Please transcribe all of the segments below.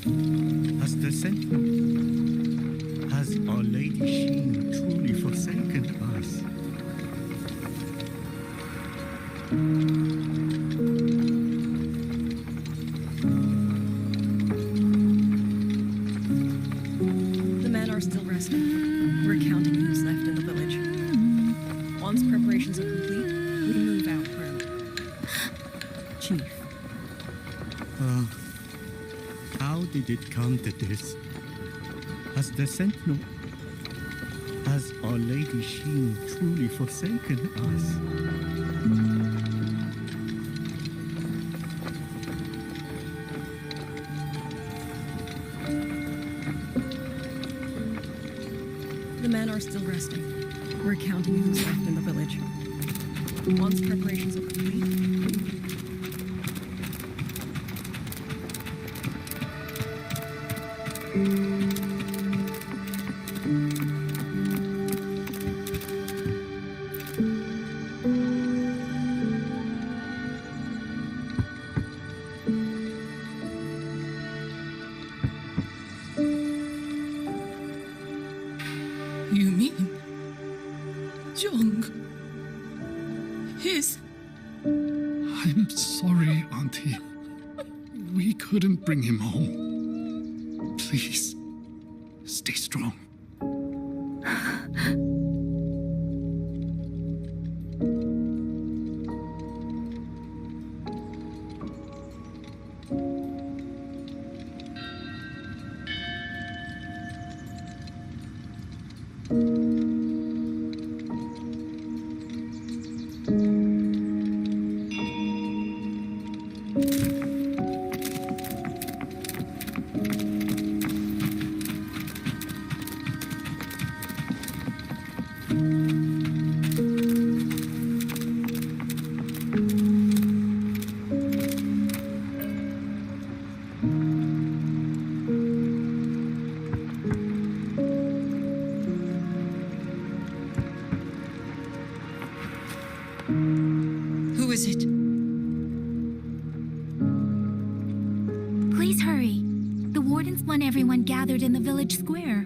As the sentinel, has Our Lady Sheen truly forsaken us? The men are still resting. We're counting who's left in the village. Once preparations are complete, we move out, Crow. Chief. How did it come to this? Has the sentinel, has Our Lady Sheen truly forsaken us? The men are still resting. We're counting who's left in the village. Once preparations are complete, You mean Jung? His... I'm sorry, Auntie. We couldn't bring him home. Please, stay strong. Who is it? Please hurry. The wardens want everyone gathered in the village square.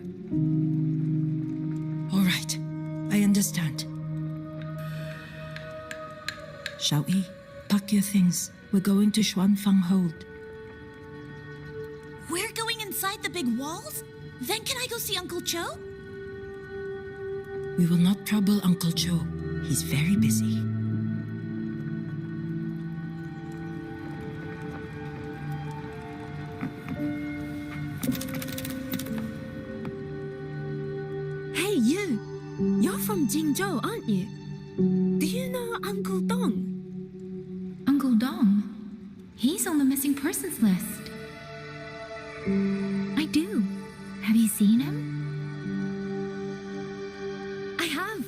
All right, I understand. Shall we? Pack your things. We're going to Xuanfang Hold. We're going inside the big walls? Then can I go see Uncle Cho? We will not trouble Uncle Cho. He's very busy. Hey, you! You're from Jingzhou, aren't you? Do you know Uncle Dong? Uncle Dong? He's on the missing persons list. I do. Have you seen him? I have.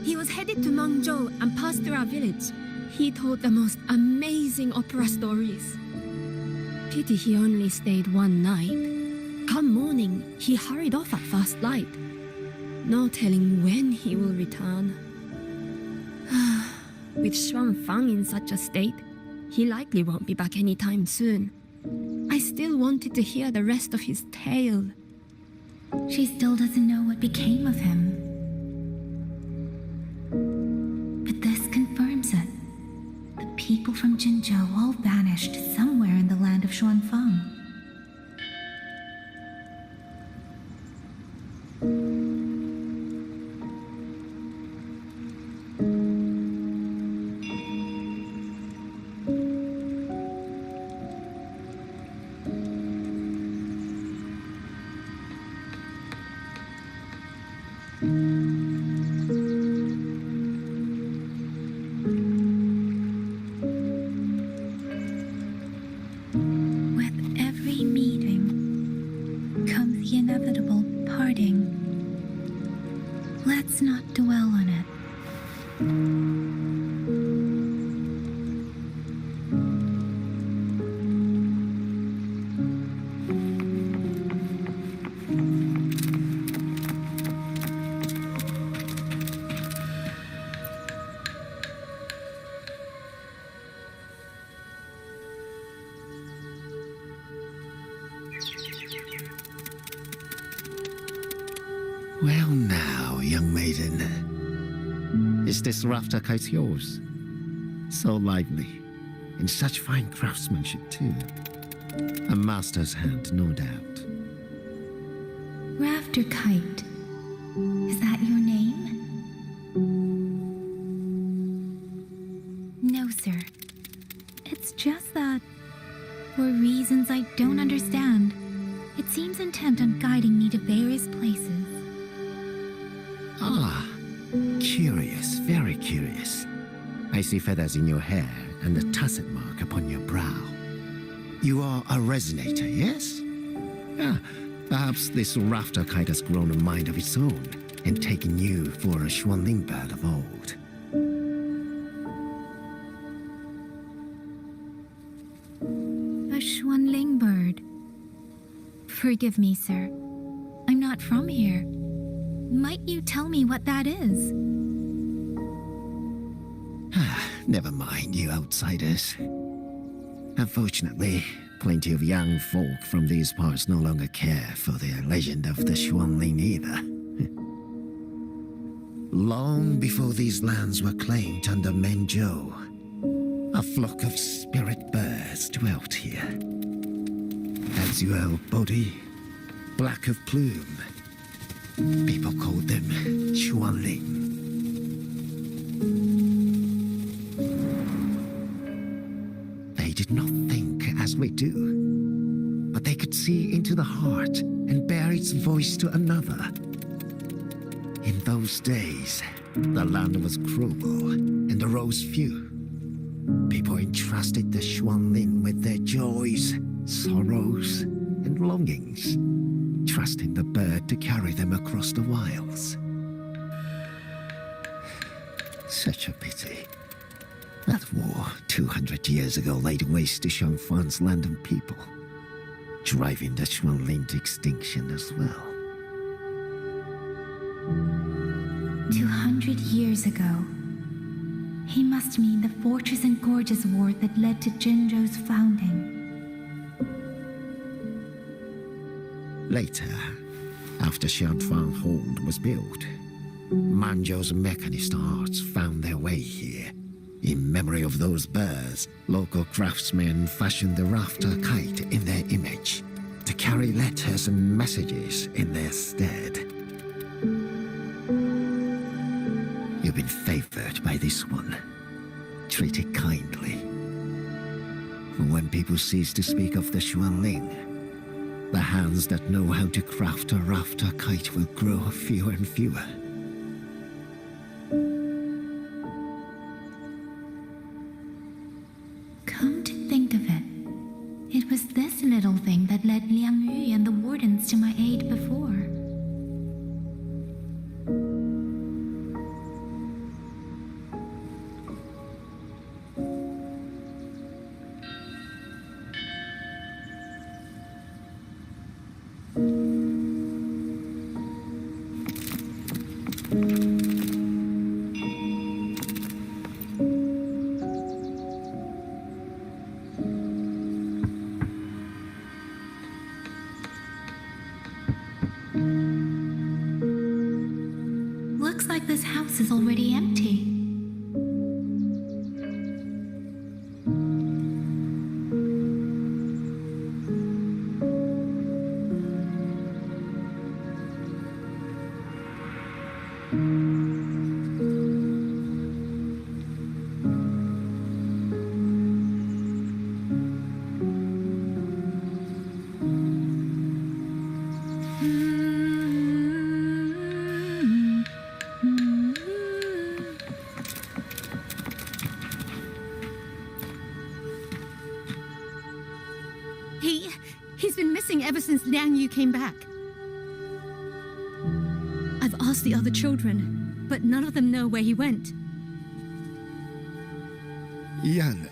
He was headed to Mangzhou and passed through our village. He told the most amazing opera stories. Pity he only stayed one night. Come morning, he hurried off at first light. No telling when he will return. With Xuanfang in such a state, he likely won't be back anytime soon. I still wanted to hear the rest of his tale. She still doesn't know what became of him. But this confirms it. The people from Jinzhou all vanished somewhere in the land of Xuanfang. With every meeting comes the inevitable parting. Let's not dwell on it. Well now, young maiden. Is this rafter kite yours? So lively, and such fine craftsmanship too. A master's hand, no doubt. Rafter Kite. Is that your name? No, sir. It's just that, for reasons I don't understand, it seems intent on guiding me to various places. Ah, curious, very curious. I see feathers in your hair and a tusset mark upon your brow. You are a resonator, yes? Ah, perhaps this rafter kite has grown a mind of its own and taken you for a Xuanling bird of old. A Xuanling bird. Forgive me, sir. I'm not from here. Might you tell me what that is? Never mind, you outsiders. Unfortunately, plenty of young folk from these parts no longer care for the legend of the Xuanling either. Long before these lands were claimed under Mengzhou, a flock of spirit birds dwelt here. Azure body, black of plume. People called them Xuanling. They did not think as we do, but they could see into the heart and bear its voice to another. In those days, the land was cruel and the roads few. People entrusted the Xuanling with their joys, sorrows, and longings, trusting the bird to carry them across the wilds. Such a pity. That war 200 years ago laid waste to Shangfan's land and people, driving the Xuanling to extinction as well. 200 years ago. He must mean the Fortress and Gorges War that led to Jinzhou's founding. Later, after Xianfang Hold was built, Manzhou's mechanist arts found their way here. In memory of those birds, local craftsmen fashioned the rafter kite in their image to carry letters and messages in their stead. You've been favored by this one, treated kindly. When people cease to speak of the Xuanling, the hands that know how to craft a rafter kite will grow fewer and fewer. Come to think of it, it was this little thing that led Liang Yu and the wardens to my aid before. Looks like this house is already empty. He's been missing ever since Liang Yu came back. I've asked the other children, but none of them know where he went. Yan,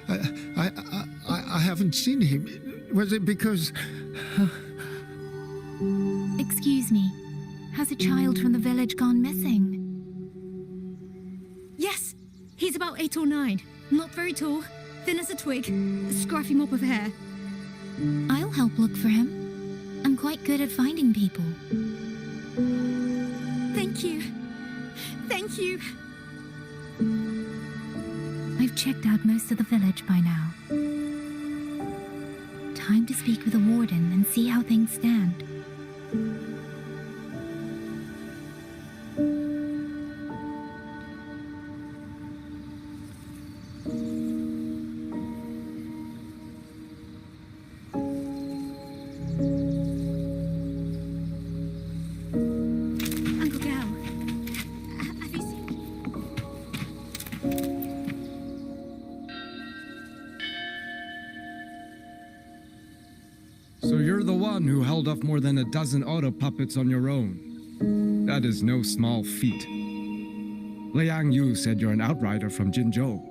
I haven't seen him. Was it because... Excuse me, has a child from the village gone missing? Yes, he's about 8 or 9. Not very tall, thin as a twig, a scruffy mop of hair. I'll help look for him. I'm quite good at finding people. Thank you. Thank you. I've checked out most of the village by now. Time to speak with the warden and see how things stand. Uncle Gao, have you seen... So you're the one who held off more than a dozen auto puppets on your own. That is no small feat. Liang Yu said you're an outrider from Jinzhou.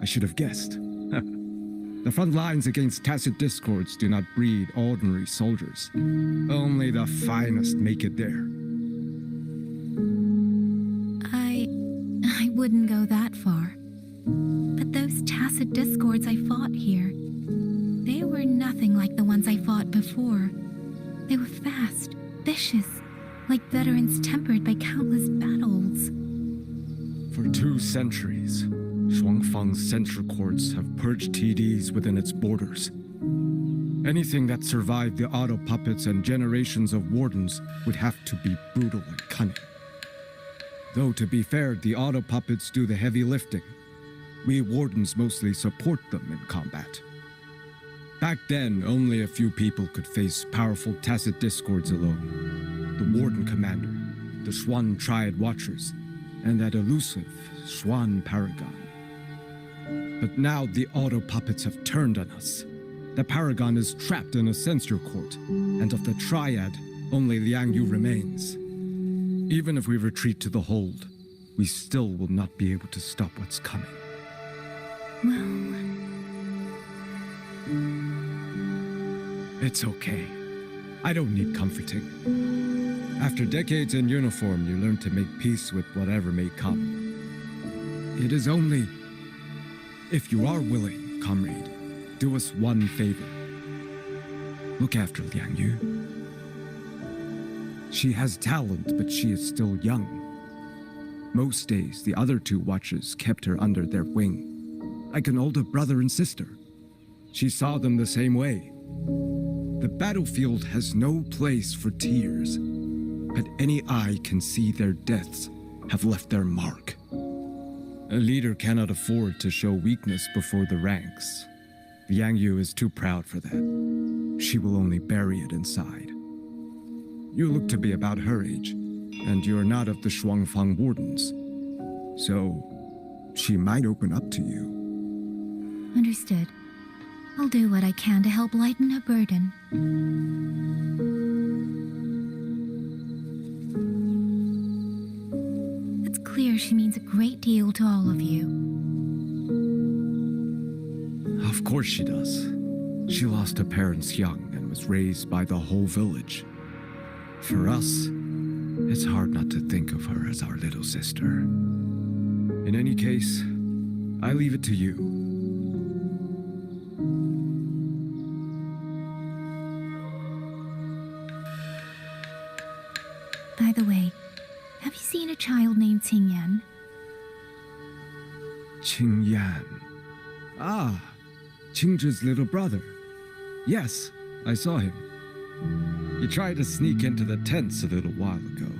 I should have guessed. The front lines against tacit discords do not breed ordinary soldiers. Only the finest make it there. I wouldn't go that far. But those tacit discords I fought here, they were nothing like the ones I fought before. They were fast, vicious, like veterans tempered by countless battles. For 2 centuries, Shuangfang's central courts have purged TDs within its borders. Anything that survived the auto puppets and generations of wardens would have to be brutal and cunning. Though to be fair, the auto puppets do the heavy lifting. We wardens mostly support them in combat. Back then, only a few people could face powerful tacit discords alone. The warden commander, the Swan Triad Watchers, and that elusive Swan Paragon. But now the auto puppets have turned on us. The Paragon is trapped in a censure court, and of the Triad, only Liang Yu remains. Even if we retreat to the hold, we still will not be able to stop what's coming. Well, It's okay. I don't need comforting. After decades in uniform, you learn to make peace with whatever may come. It is only... If you are willing, comrade, do us one favor. Look after Liang Yu. She has talent, but she is still young. Most days, the other 2 watchers kept her under their wing, like an older brother and sister. She saw them the same way. The battlefield has no place for tears, but any eye can see their deaths have left their mark. A leader cannot afford to show weakness before the ranks. Liang Yu is too proud for that. She will only bury it inside. You look to be about her age, and you're not of the Shuangfang Wardens. So, she might open up to you. understood. I'll do what I can to help lighten her burden. It's clear she means a great deal to all of you. Of course she does. She lost her parents young and was raised by the whole village. For us, it's hard not to think of her as our little sister. In any case, I leave it to you. By the way, have you seen a child named Qingyan? Qingyan. Ah, Qingzhi's little brother. Yes, I saw him. He tried to sneak into the tents a little while ago,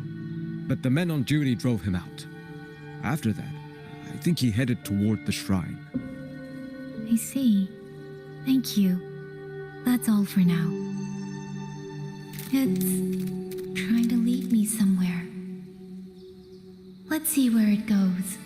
but the men on duty drove him out. After that, I think he headed toward the shrine. I see. Thank you. That's all for now. It's trying to lead me somewhere. Let's see where it goes.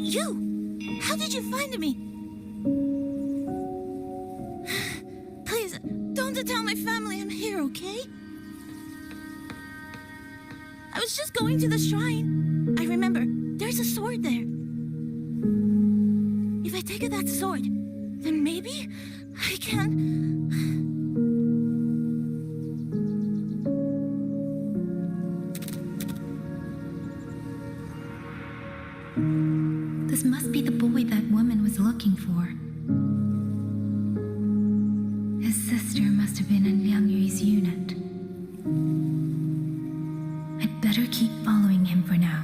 You! How did you find me? Please, don't tell my family I'm here, okay? I was just going to the shrine. I remember, there's a sword there. If I take that sword, then maybe I can... This must be the boy that woman was looking for. His sister must have been in Liang Yu's unit. I'd better keep following him for now.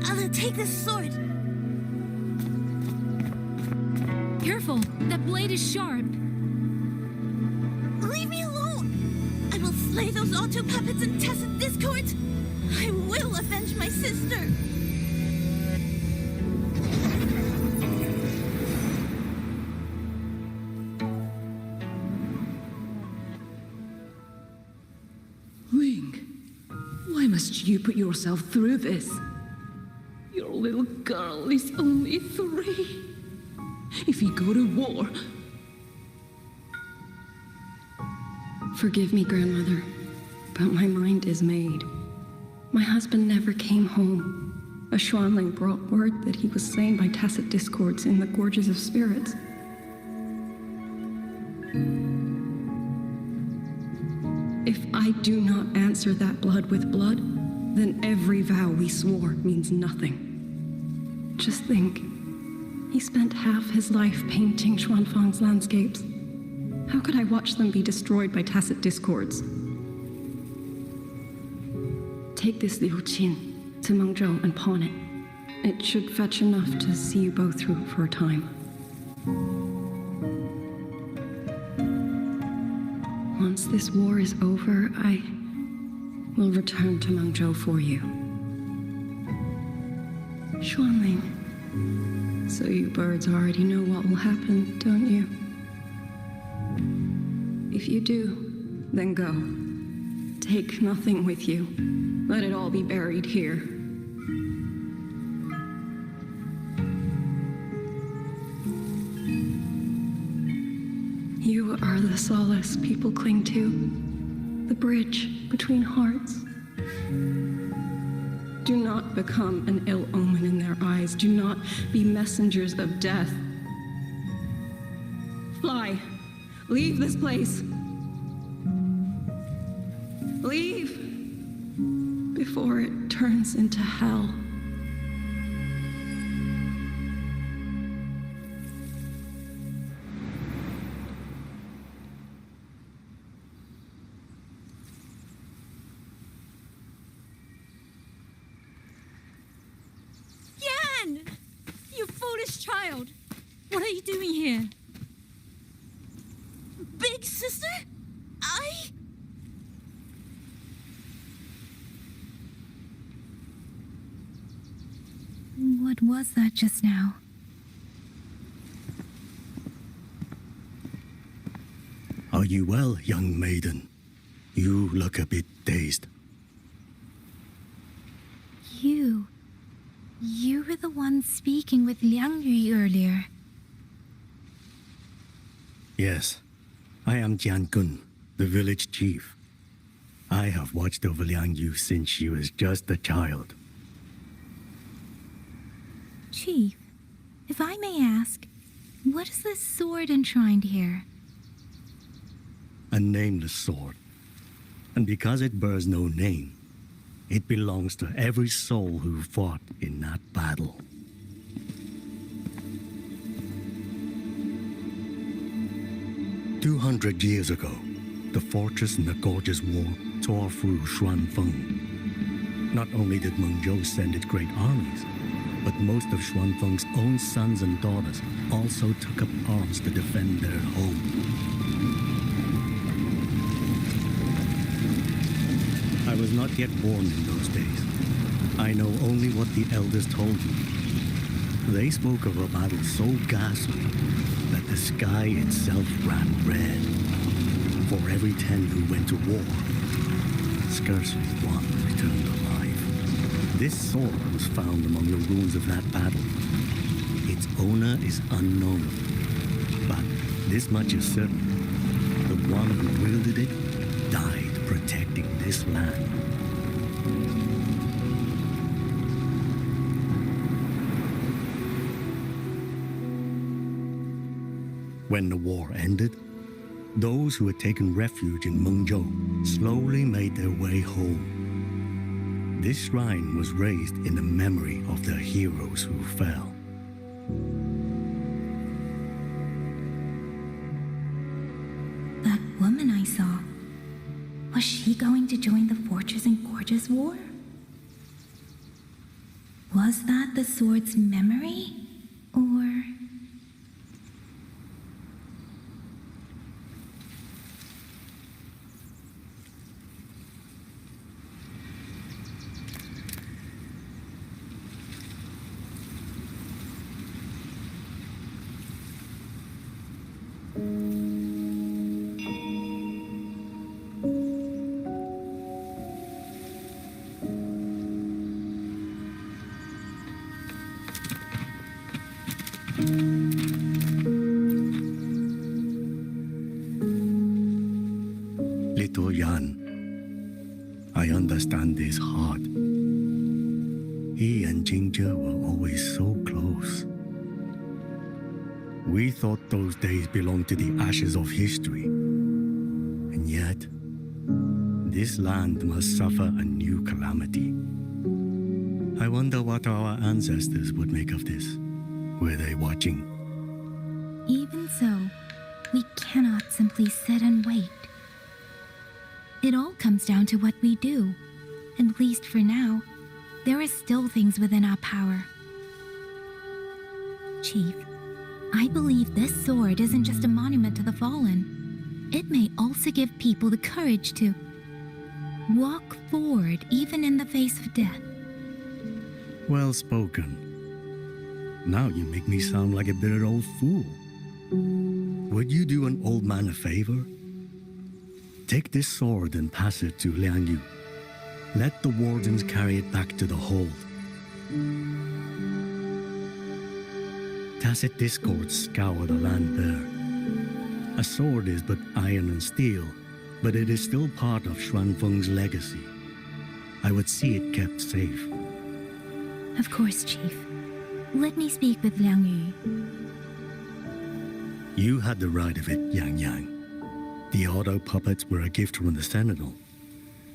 I'll take this sword. Careful, that blade is sharp. Leave me alone. I will slay those auto puppets and tacit discords. I will avenge my sister. Ring, why must you put yourself through this? Your little girl is only 3. If you go to war... Forgive me, Grandmother, but my mind is made. My husband never came home. A Xuanling brought word that he was slain by tacit discords in the Gorges of Spirits. If I do not answer that blood with blood, then every vow we swore means nothing. Just think, he spent half his life painting Xuanfang's landscapes. How could I watch them be destroyed by tacit discords? Take this Liu Qin to Mengzhou and pawn it. It should fetch enough to see you both through for a time. Once this war is over, I will return to Mengzhou for you. Xuanling, so you birds already know what will happen, don't you? If you do, then go. Take nothing with you. Let it all be buried here. You are the solace people cling to, the bridge between hearts. Do not become an ill omen in their eyes. Do not be messengers of death. Fly. Leave this place. Leave before it turns into hell. Yan! You foolish child! What are you doing here? Big sister? What was that just now? Are you well, young maiden? You look a bit dazed. You were the one speaking with Liang Yu earlier. Yes, I am Jian Gun, the village chief. I have watched over Liang Yu since she was just a child. Chief, if I may ask, what is this sword enshrined here? A nameless sword. And because it bears no name, it belongs to every soul who fought in that battle. "200 years ago, the fortress in the gorgeous war tore through Xuanfeng. Not only did Meng Zhou send its great armies, but most of Xuanfeng's own sons and daughters also took up arms to defend their home. I was not yet born in those days. I know only what the elders told me. They spoke of a battle so ghastly that the sky itself ran red. For every 10 who went to war, scarcely one returned alive. This sword was found among the ruins of that battle. Its owner is unknown, but this much is certain. The one who wielded it died protecting this land. When the war ended, those who had taken refuge in Mengzhou slowly made their way home. This shrine was raised in the memory of the heroes who fell. That woman I saw, was she going to join the Fortress and Gorges War? Was that the sword's memory? Or... Little Yan, I understand his heart. He and Jingzhe were always so close. We thought those days belonged to the ashes of history. And yet, this land must suffer a new calamity. I wonder what our ancestors would make of this. Were they watching? Even so, we cannot simply sit and wait. It all comes down to what we do. At least for now, there are still things within our power. Chief, I believe this sword isn't just a monument to the fallen. It may also give people the courage to walk forward even in the face of death. Well spoken. Now you make me sound like a bitter old fool. Would you do an old man a favor? Take this sword and pass it to Liang Yu. Let the wardens carry it back to the hold. Tacit discords scour the land bare. A sword is but iron and steel, but it is still part of Xuanfeng's legacy. I would see it kept safe. Of course, Chief. Let me speak with Liang Yu. You had the right of it, Yang Yang. The auto puppets were a gift from the Sentinel,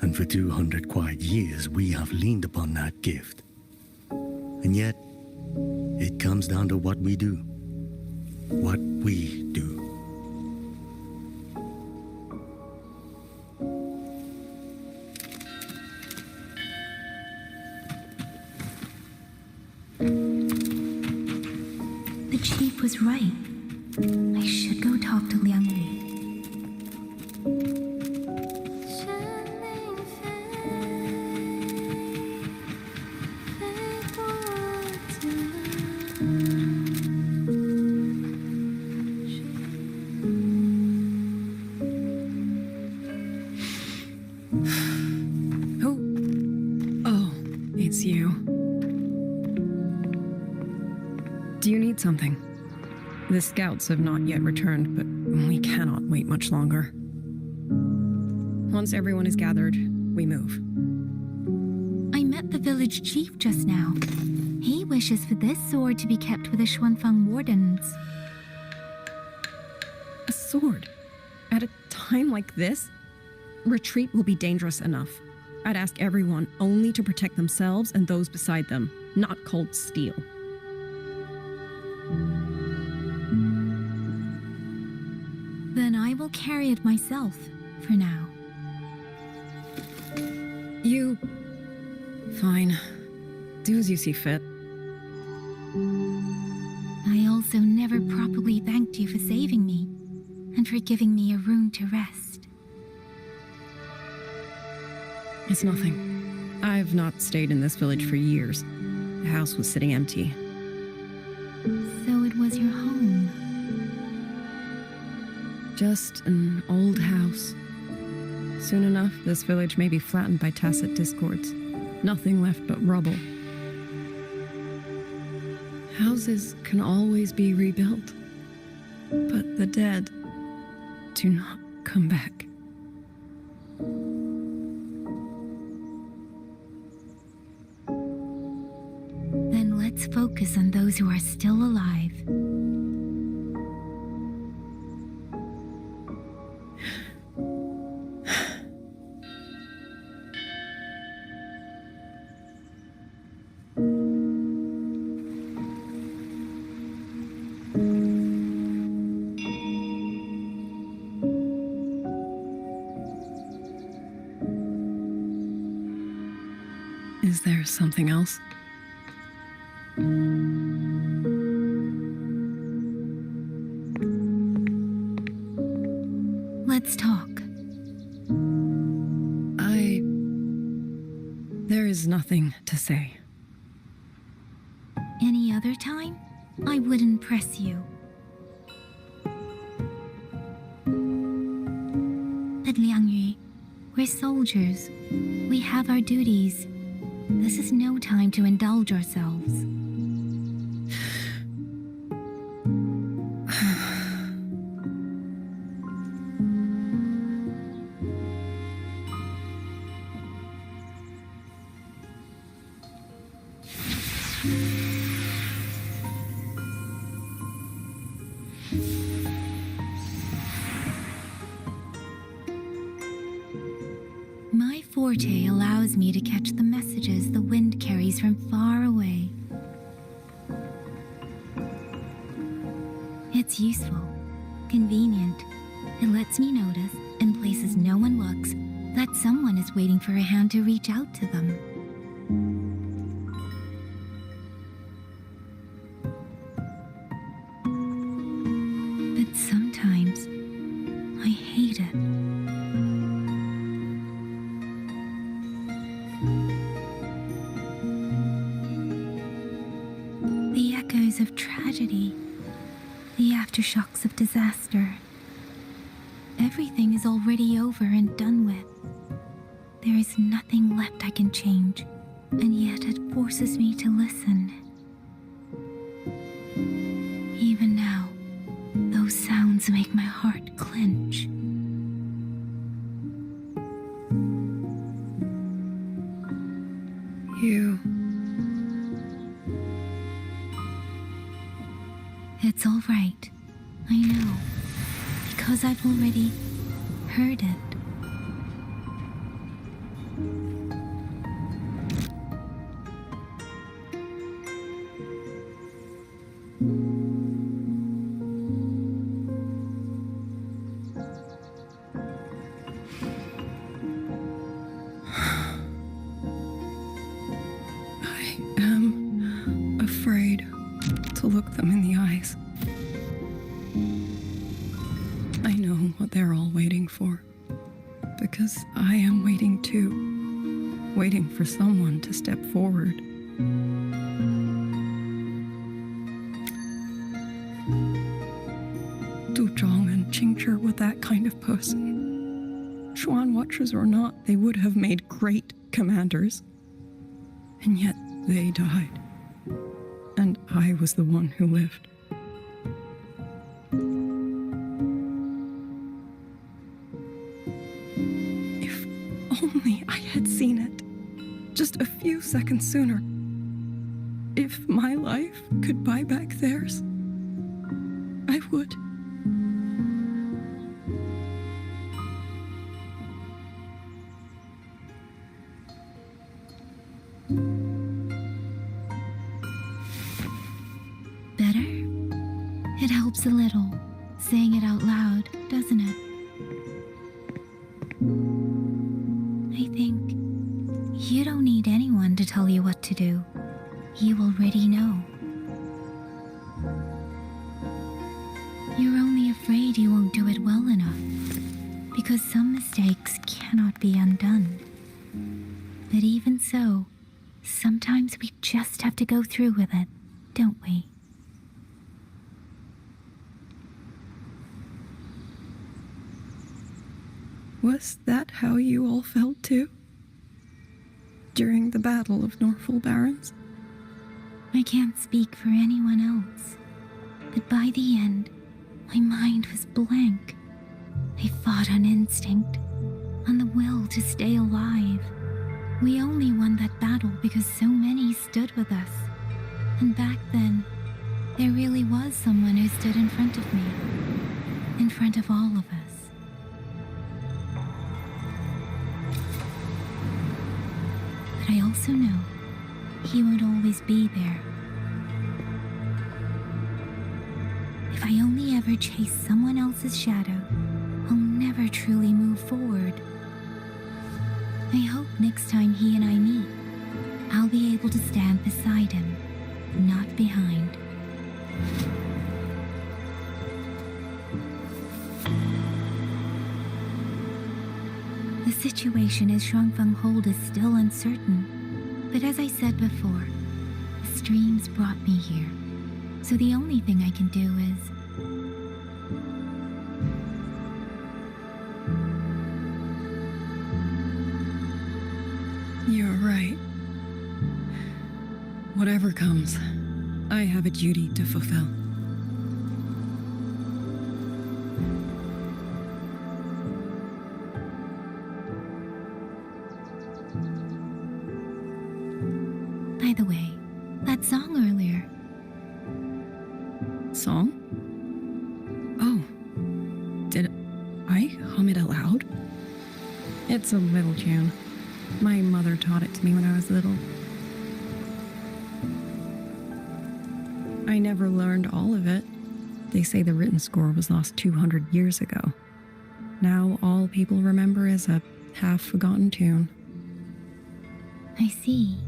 and for 200 quiet years we have leaned upon that gift. And yet, it comes down to what we do. What we do. The Chief was right. I should go talk to Liang Yu. It's you. Do you need something? The scouts have not yet returned, but we cannot wait much longer. Once everyone is gathered, we move. I met the village chief just now. He wishes for this sword to be kept with the Xuanfeng wardens. A sword? At a time like this? Retreat will be dangerous enough. I'd ask everyone only to protect themselves and those beside them, not cold steel. Then I will carry it myself. for now. You... Fine. Do as you see fit. I also never properly thanked you for saving me and for giving me a room to rest. It's nothing. I've not stayed in this village for years. The house was sitting empty. So it was your home. Just an old house. Soon enough, this village may be flattened by tacit discords. Nothing left but rubble. Houses can always be rebuilt, but the dead do not come back. Then let's focus on those who are still alive. Is there something else? Let's talk. There is nothing to say. Any other time, I wouldn't press you. But Liangyu, we're soldiers. We have our duties. This is no time to indulge ourselves. My forte allows me to catch the messages the wind carries from far away. It's useful, convenient. It lets me notice, in places no one looks, that someone is waiting for a hand to reach out to them. But sometimes, I hate it. The echoes of tragedy, the aftershocks of disaster. Everything is already over and done with. There is nothing left I can change, and yet it forces me to listen. Even now, those sounds make my heart clench. You... It's all right. I know. Because I've already heard it. I am afraid to look them in the eyes. I know what they're all waiting for, because I am waiting too, waiting for someone to step forward. Du Zhong and Qingzhi were that kind of person. Xuan Watchers or not, they would have made great commanders. And yet they died. And I was the one who lived. If only I had seen it, just a few seconds sooner. If my life could buy back theirs, I would. Better? It helps a little, saying it out loud, doesn't it? tell you what to do. You already know. You're only afraid you won't do it well enough, because some mistakes cannot be undone. But even so, sometimes we just have to go through with it, don't we? Was that how you all felt too? During the Battle of Norfolk Barrens? I can't speak for anyone else, but by the end, my mind was blank. I fought on instinct, on the will to stay alive. We only won that battle because so many stood with us. And back then, there really was someone who stood in front of me, in front of all of us. But I also know he won't always be there. If I only ever chase someone else's shadow, I'll never truly move forward. I hope next time he and I meet, I'll be able to stand beside him, not behind. The situation as Shuangfeng Hold is still uncertain, but as I said before, the streams brought me here, so the only thing I can do is You're right. Whatever comes, I have a duty to fulfill. By the way, that song earlier. Song? Oh. Did I hum it aloud? It's a little tune. My mother taught it to me when I was little. I never learned all of it. They say the written score was lost 200 years ago. Now all people remember is a half-forgotten tune. I see.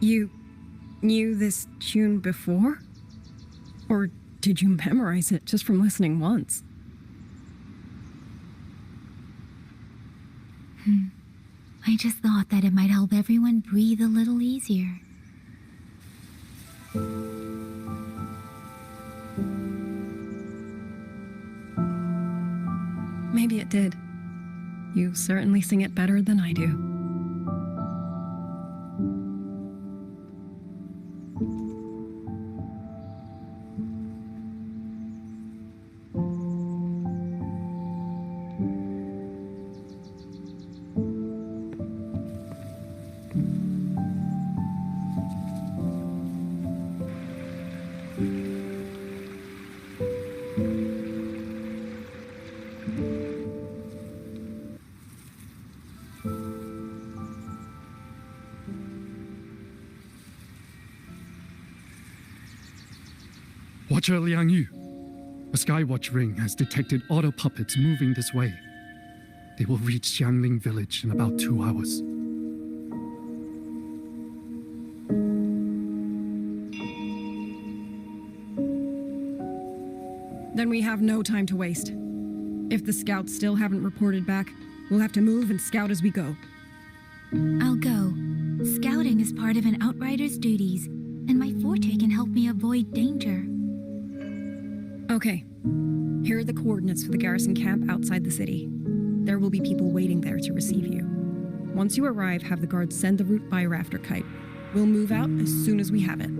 You knew this tune before? Or did you memorize it just from listening once? I just thought that it might help everyone breathe a little easier. Maybe it did. You certainly sing it better than I do. Watcher Liang Yu, a Skywatch ring has detected auto puppets moving this way. They will reach Xiangling village in about 2 hours. Then we have no time to waste. If the scouts still haven't reported back, we'll have to move and scout as we go. I'll go. Scouting is part of an outrider's duties, and my forte can help me avoid danger. Okay. Here are the coordinates for the garrison camp outside the city. There will be people waiting there to receive you. Once you arrive, have the guards send the route by rafter kite. We'll move out as soon as we have it.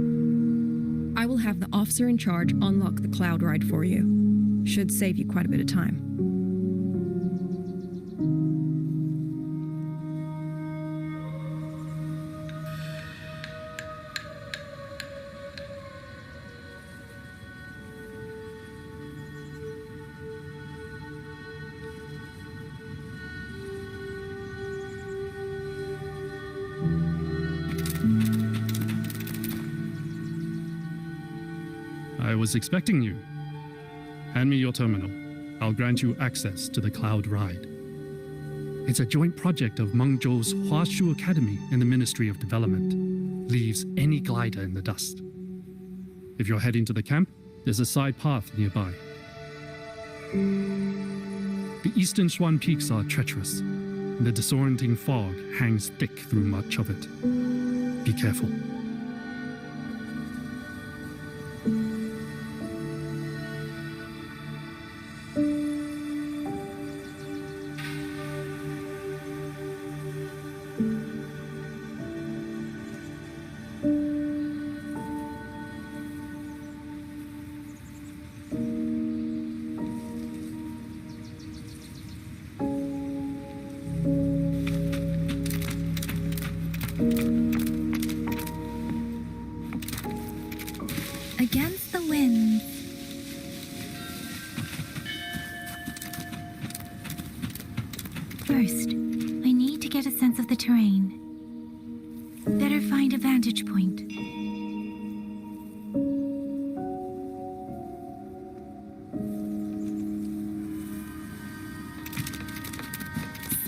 I will have the officer in charge unlock the cloud ride for you. Should save you quite a bit of time. I was expecting you. Hand me your terminal. I'll grant you access to the Cloud Ride. It's a joint project of Mengzhou's Huashu Academy and the Ministry of Development. Leaves any glider in the dust. If you're heading to the camp, there's a side path nearby. The eastern Shuan peaks are treacherous, and the disorienting fog hangs thick through much of it. Be careful. Against the wind. First, I need to get a sense of the terrain. Better find a vantage point.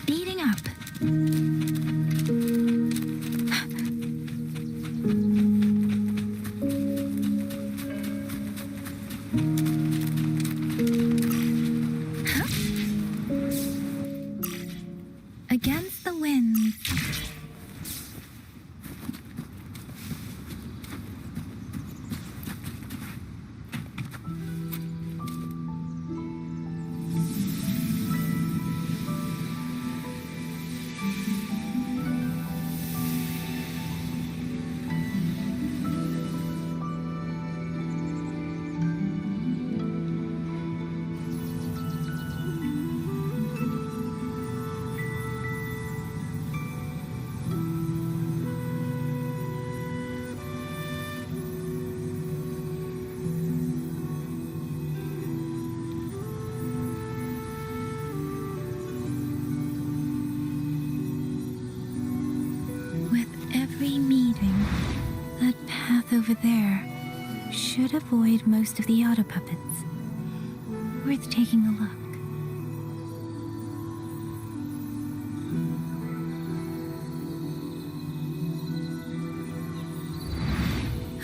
Speeding up. Against the wind. Over there should avoid most of the auto puppets. Worth taking a look.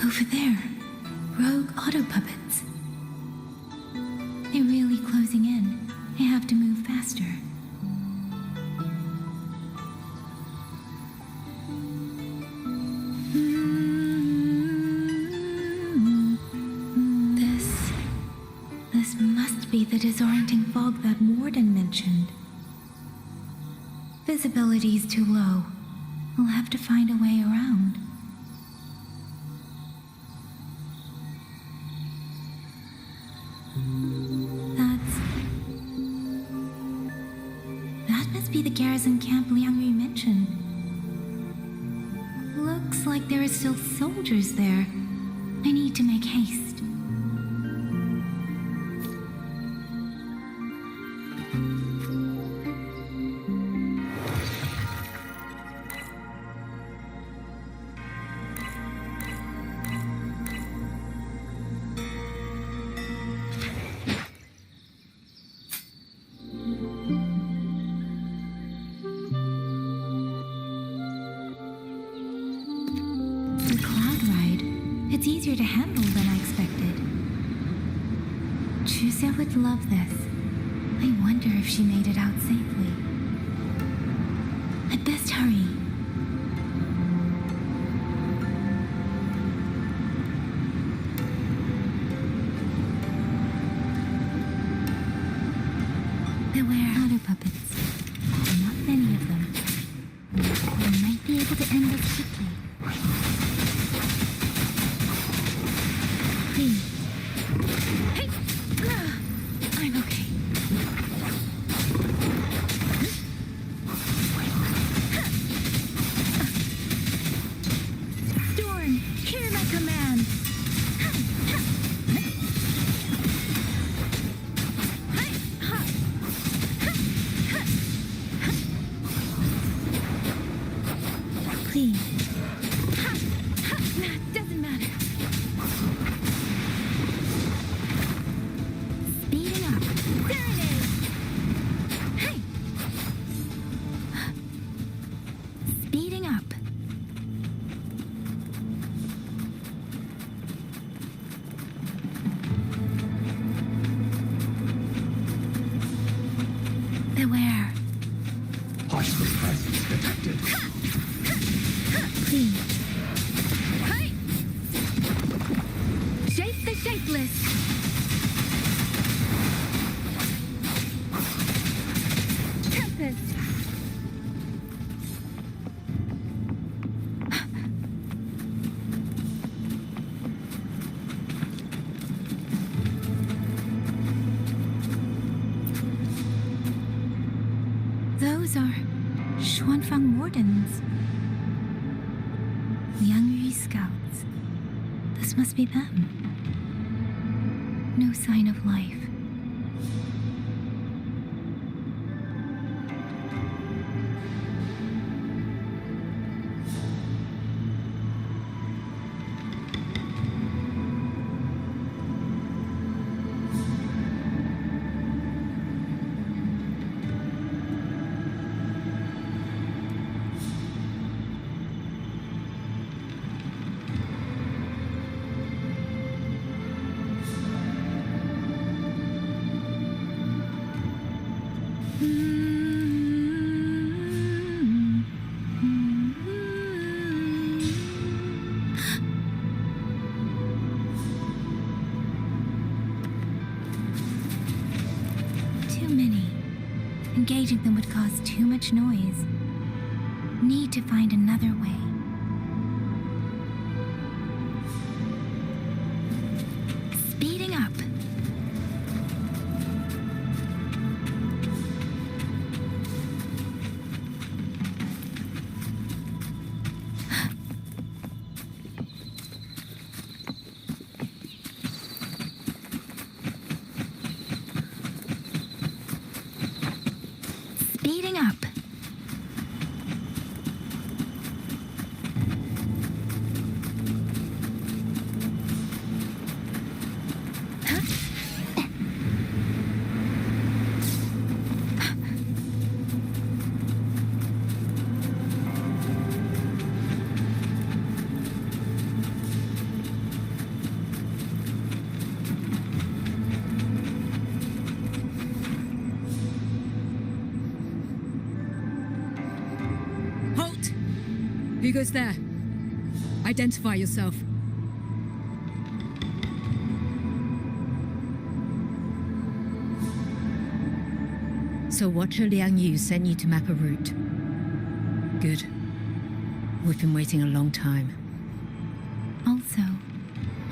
Over there, rogue auto puppets. They're really closing in. I have to move faster. This must be the disorienting fog that Warden mentioned. Visibility's too low. We'll have to find a way around. That must be the garrison camp Liang Yu mentioned. Looks like there are still soldiers there. I need to make haste. It's easier to handle than I expected. Shuzia would love this. I wonder if she made it out safely. I'd best hurry. Beware auto puppets. Not many of them. We might be able to end this quickly. Please. Hey! I'm okay. Storm, hear my command. Please. Doesn't matter. Speeding up. Serenade. Hey. Speeding up. Beware. Hostile presence detected. Please. Hey! Shape the shapeless. Tempest. Those are Xuanfang Wardens. Liang Yu scouts. This must be them. No sign of life. Too many. Engaging them would cause too much noise. Need to find another way. Speeding up. Speeding up. Halt! Who goes there? Identify yourself. So Watcher Liang Yu sent you to map a route. Good. We've been waiting a long time. Also,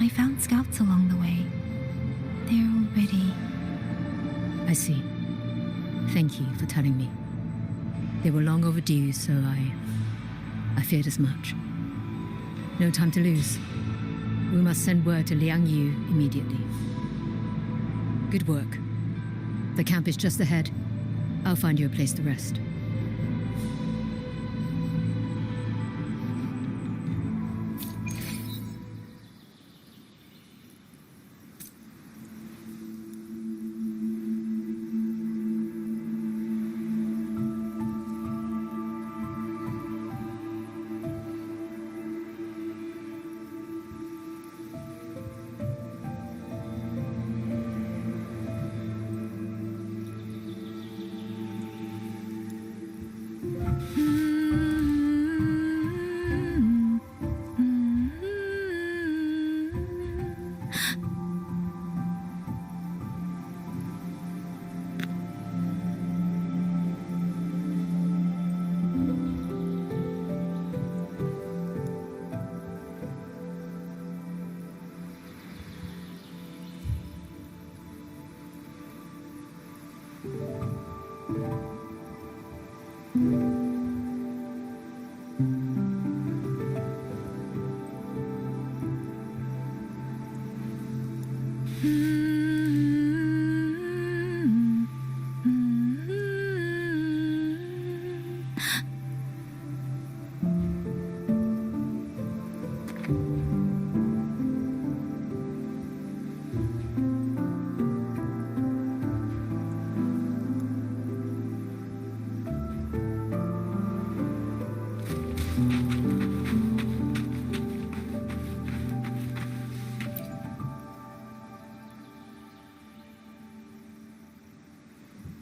I found scouts along the way. They're already... I see. Thank you for telling me. They were long overdue, so I feared as much. No time to lose. We must send word to Liang Yu immediately. Good work. The camp is just ahead. I'll find you a place to rest.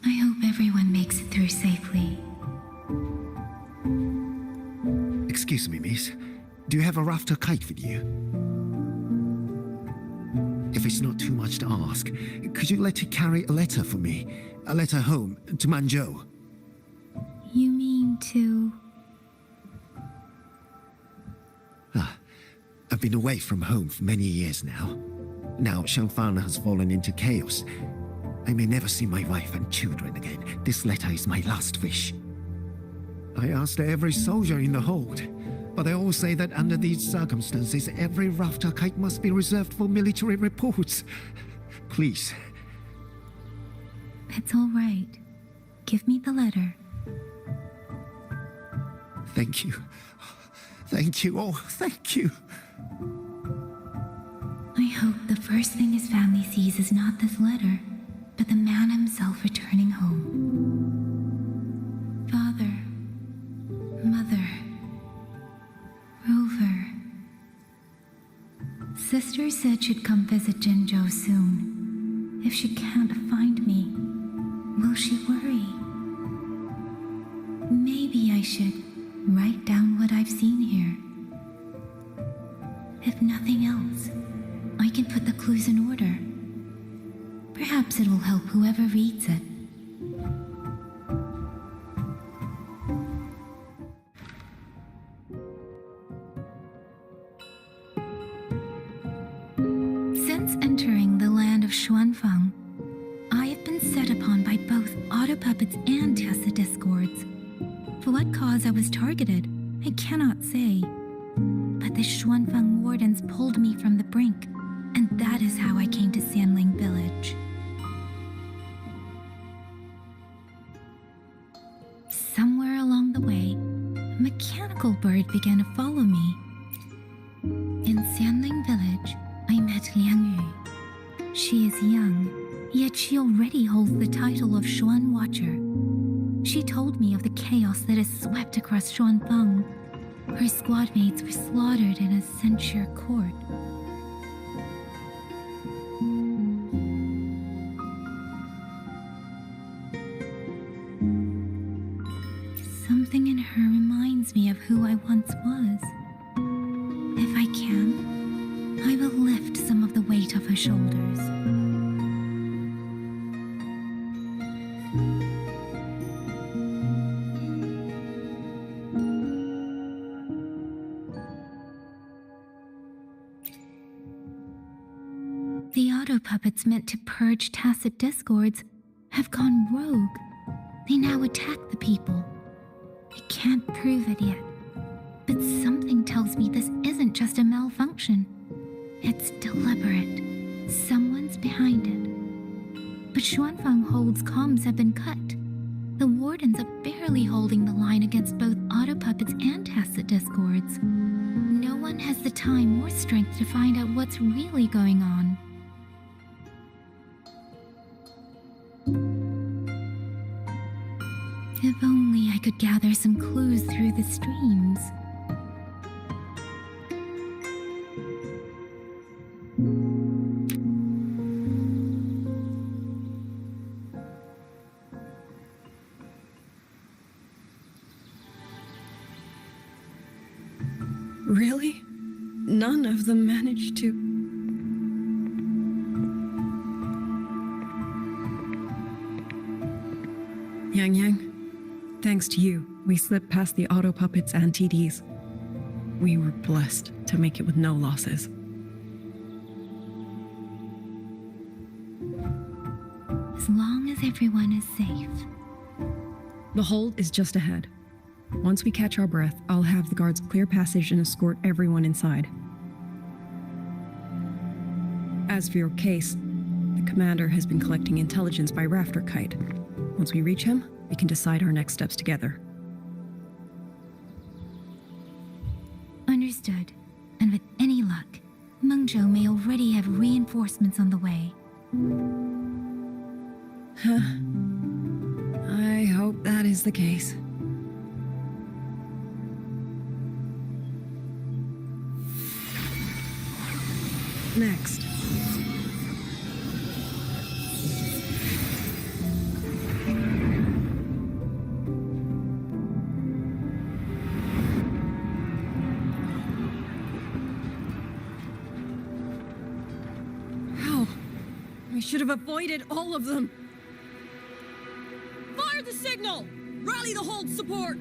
I hope everyone makes it through safely. Excuse me, miss. Do you have a rafter kite with you? If it's not too much to ask, could you let it carry a letter for me? A letter home to Manzhou? You mean to... I've been away from home for many years now. Now Shangfang has fallen into chaos. I may never see my wife and children again. This letter is my last wish. I asked every soldier in the hold, but they all say that under these circumstances, every rafter kite must be reserved for military reports. Please. It's all right. Give me the letter. Thank you. Thank you. Oh, thank you. I hope the first thing his family sees is not this letter, but the man himself returning home. Father, Mother, Rover. Sister said she'd come visit Jinzhou soon. If she can't find me, will she worry? Maybe I should write down what I've seen here. If nothing else, I can put the clues in order. Perhaps it'll help whoever reads it. Since entering the land of Xuanfang, I have been set upon by both auto puppets and Tessa discords. For what cause I was targeted, I cannot say. But the Xuanfang wardens pulled me from the brink, and that is how I came to Sanling Village. Somewhere along the way, a mechanical bird began to follow me. In Sanling Village, I met Liang Yu. She is young, yet she already holds the title of Xuan Watcher. She told me of the chaos that has swept across Xuanfang. Her squad mates were slaughtered in a censure court. Something in her reminds me of who I once was. If I can, I will lift some of the weight of her shoulders. The auto puppets meant to purge tacit discords have gone rogue. They now attack the people. I can't prove it yet, but something tells me this isn't just a malfunction. It's deliberate. Someone's behind it. But Xuanfang Hold's comms have been cut. The wardens are barely holding the line against both auto puppets and tacit discords. No one has the time or strength to find out what's really going on. If only I could gather some clues through the streams. Really? None of them managed to... Yang, thanks to you, we slipped past the auto puppets and TDs. We were blessed to make it with no losses. As long as everyone is safe. The hold is just ahead. Once we catch our breath, I'll have the guards clear passage and escort everyone inside. As for your case, the commander has been collecting intelligence by rafter kite. Once we reach him, we can decide our next steps together. Understood. And with any luck, Mengzhou may already have reinforcements on the way. I hope that is the case. Next. How? I should have avoided all of them. Fire the signal! Rally the hold support!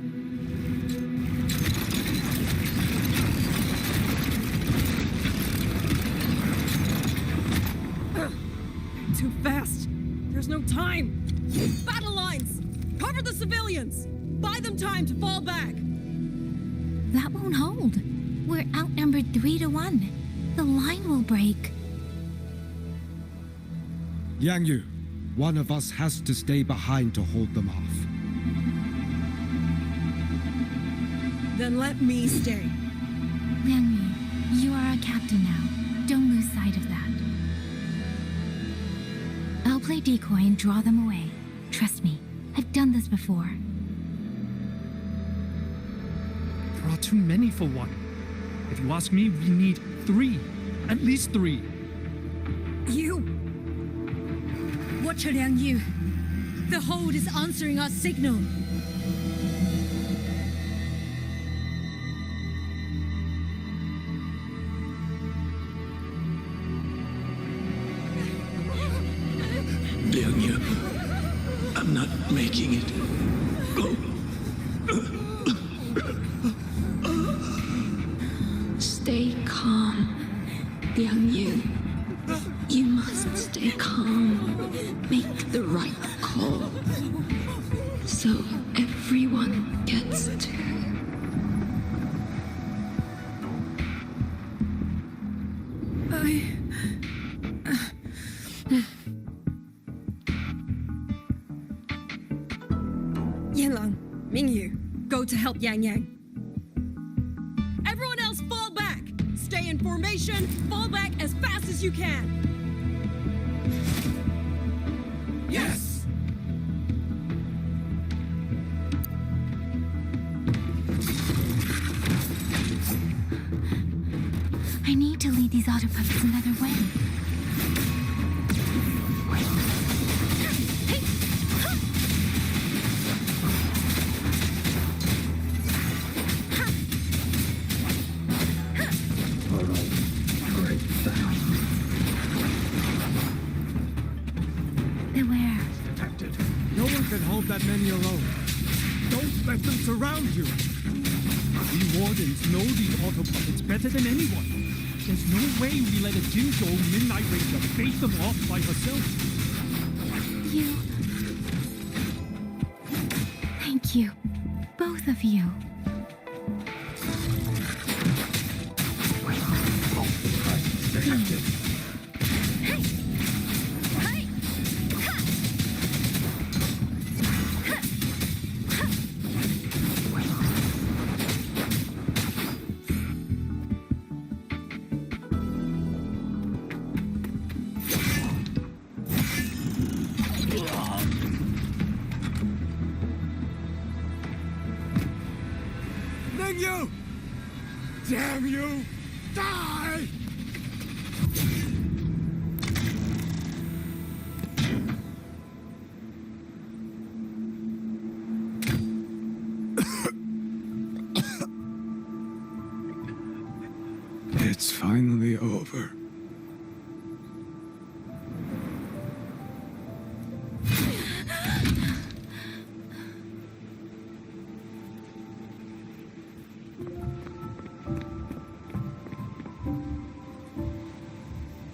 Too fast. There's no time. Battle lines! Cover the civilians! Buy them time to fall back! That won't hold. We're outnumbered 3-1. The line will break. Yang Yu, one of us has to stay behind to hold them off. Then let me stay. Liang Yu, you are our captain now. Don't lose sight of that. I'll play decoy and draw them away. Trust me, I've done this before. There are too many for one. If you ask me, we need 3. At least 3. You! Watcher Liang Yu. The hold is answering our signal. Liang Yu, I'm not making it. Go. Stay calm, Liang Yu. You must stay calm. Make the right call. So everyone gets to. Yanlang, Mingyu, go to help Yang Yang. Everyone else fall back! Stay in formation, fall back as fast as you can! Yes! I need to lead these auto puppets another way. Beware. No one can hold that many alone. Don't let them surround you. We wardens know these auto puppets better than anyone. There's no way we let a Jinzhou Midnight Ranger bait them off by herself. You. Thank you. Both of you. Mingyu! Damn you! Die! It's finally over.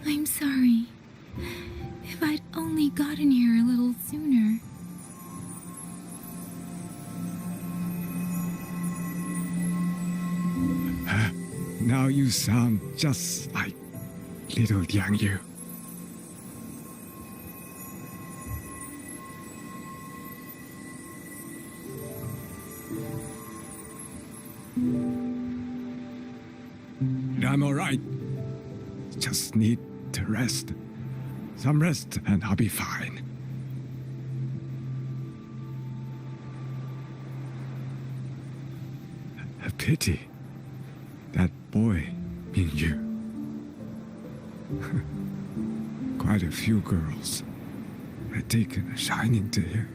I'm sorry. If I'd only gotten here a little sooner. Now you sound just like little Liang Yu. I'm all right. Just need to rest. Some rest and I'll be fine. A pity. That boy, Mingyu. Quite a few girls had taken a shining to him.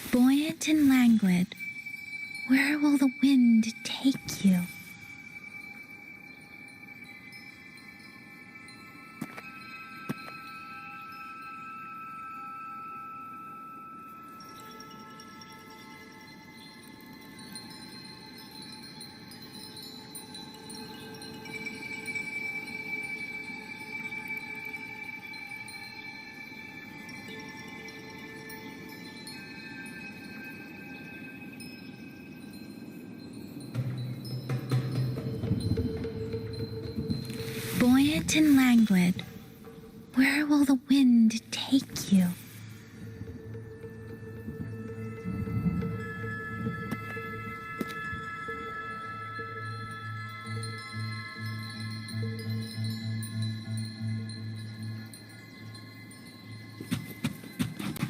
Buoyant and languid, where will the wind take you? Buoyant and languid, where will the wind take you?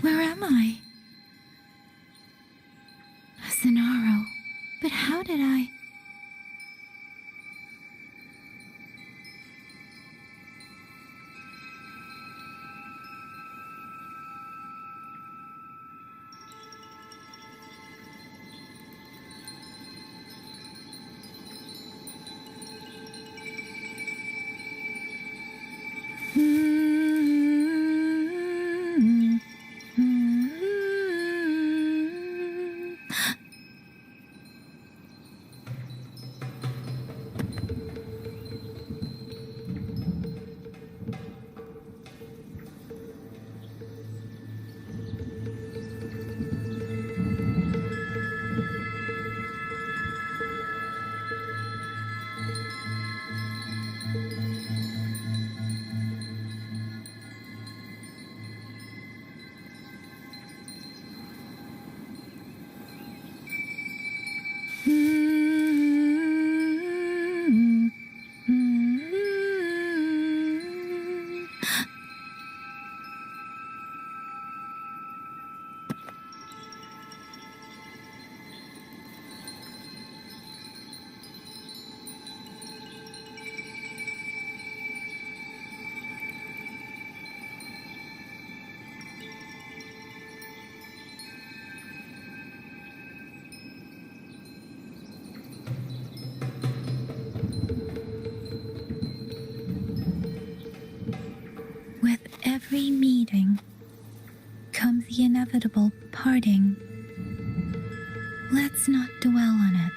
Where am I? A Sonaro. But how did I? With every meeting comes the inevitable parting. Let's not dwell on it.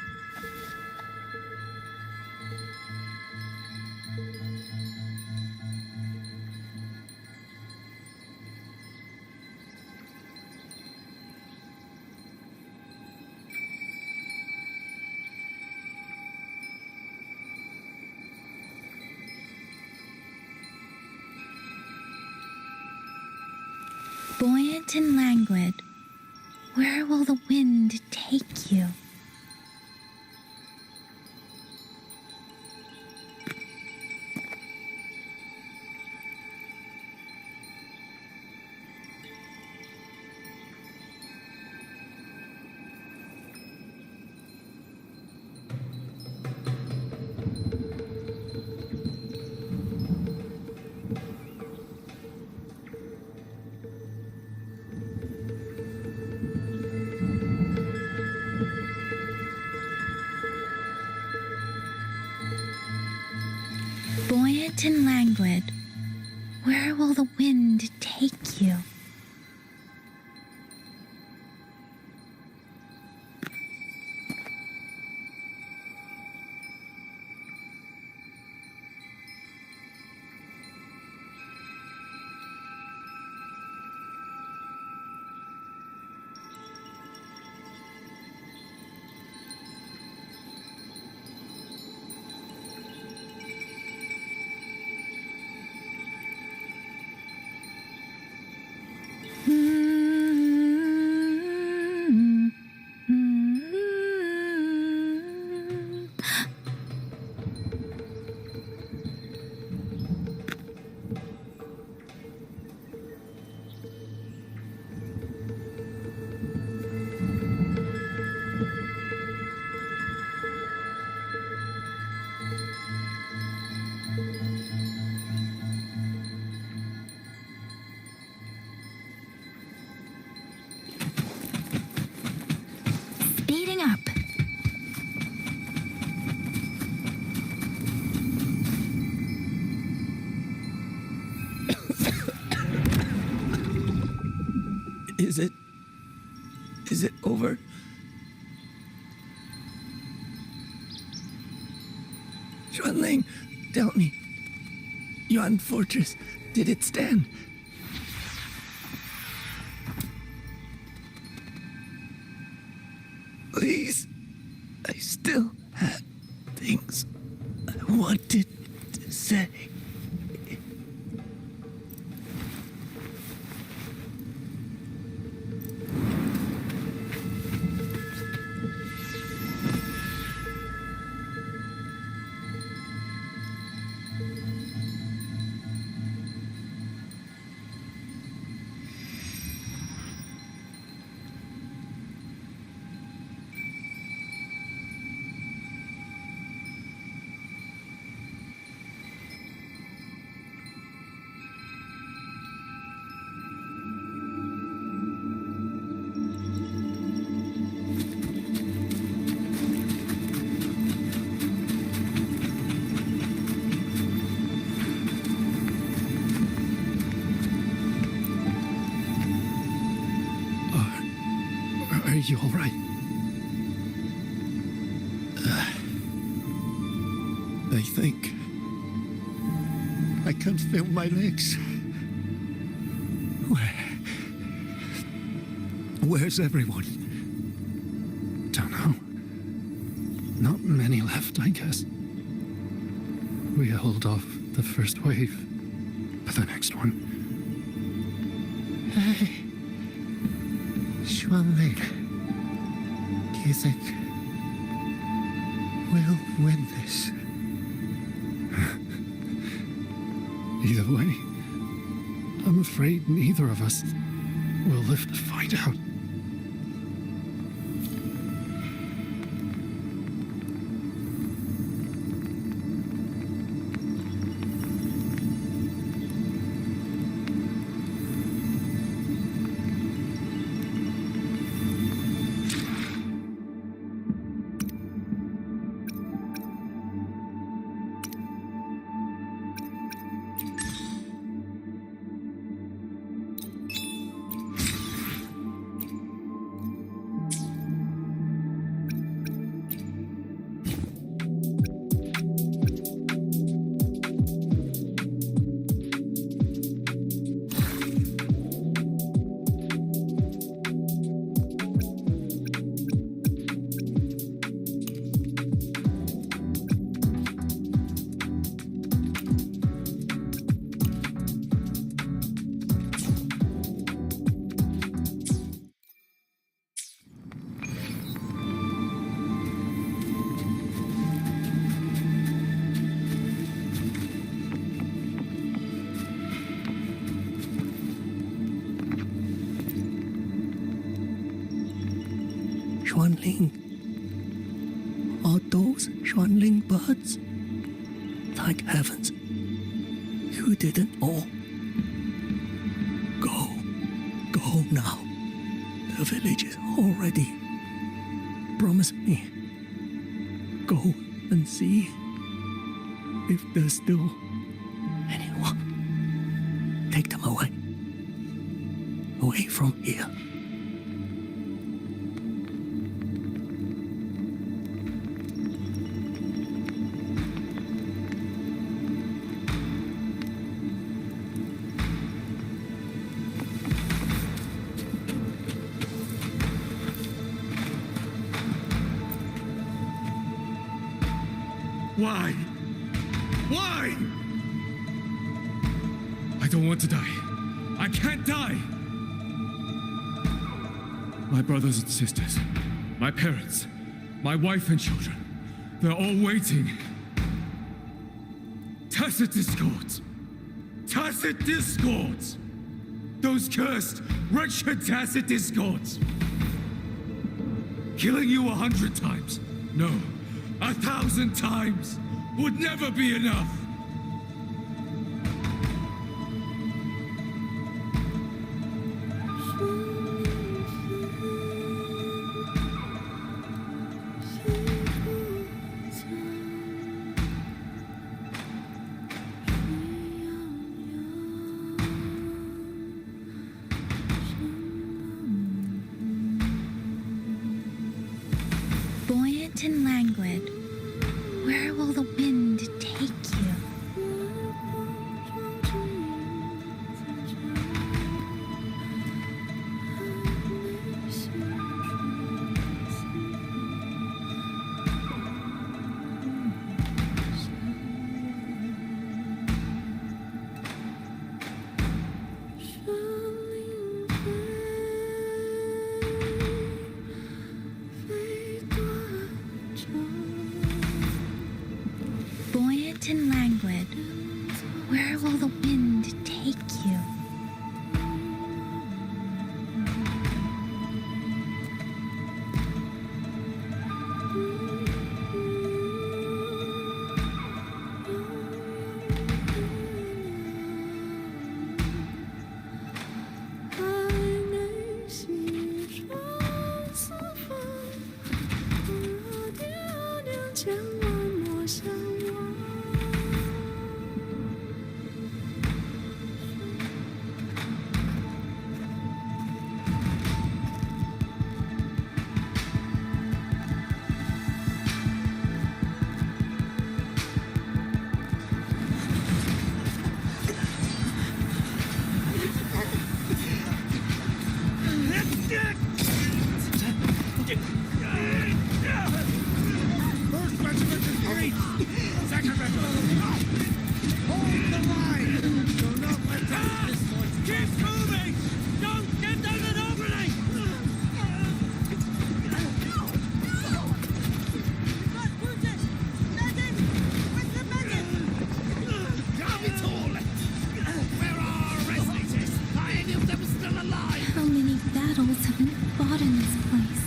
Buoyant and languid, where will the wind take you? Buoyant and languid, where will the wind take you? Speeding up. Is it over? Xuanling, tell me. Yuan Fortress, did it stand? Please, I still had things I wanted to say. Are you all right? I think I can't feel my legs. Where's everyone? Don't know. Not many left, I guess. We held off the first wave, but the next one. Hey, Xuanling, do you think we'll win this? Either way, I'm afraid neither of us will live to find out. Xuanling. Are those Xuanling birds? Thank heavens. You didn't all. Go now. The village is all ready. Promise me. Go and see if there's still anyone. Take them away. Away from here. Why? Why? I don't want to die. I can't die. My brothers and sisters, my parents, my wife and children, they're all waiting. Tacit discords. Tacit discords. Those cursed, wretched tacit discords. Killing you 100 times. No. 1,000 times would never be enough. Buoyant and languid, where will the wind take you? Buoyant and languid, where will the wind take you? First regiment is reached. Second regiment. Hold the line. Do not let them discourse. Keep moving! Don't get down an opening! Where are our restlessness? Are any of them still alive? How many battles have been fought in this place?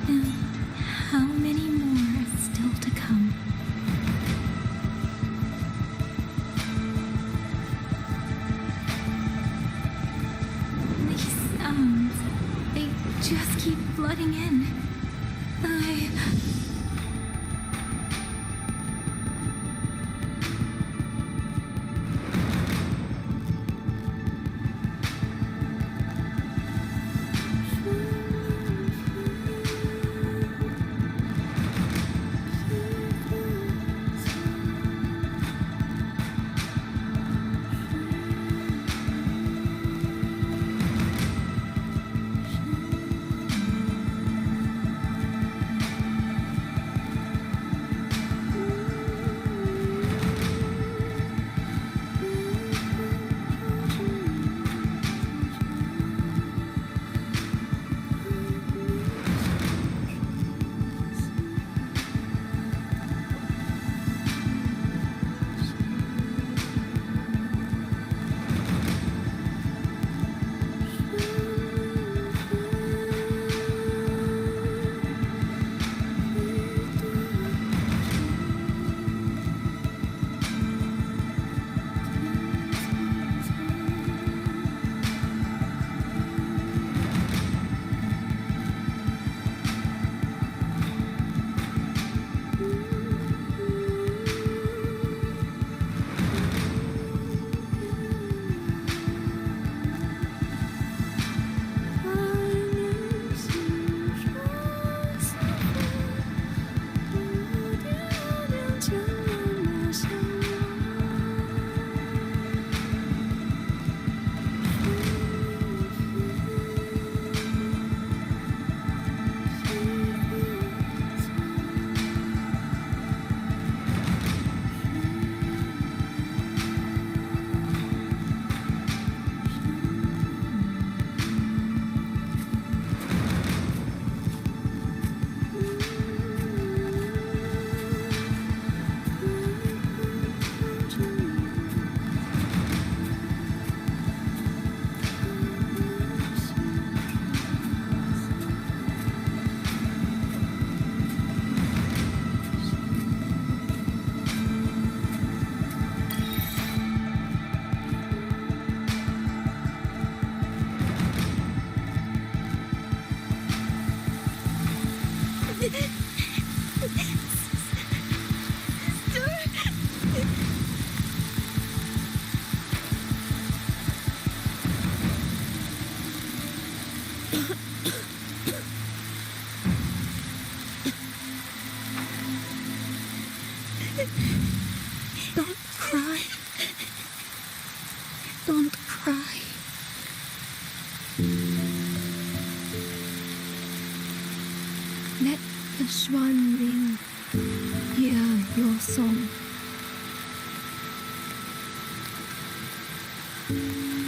And how many more are still to come? These sounds, they just keep flooding in.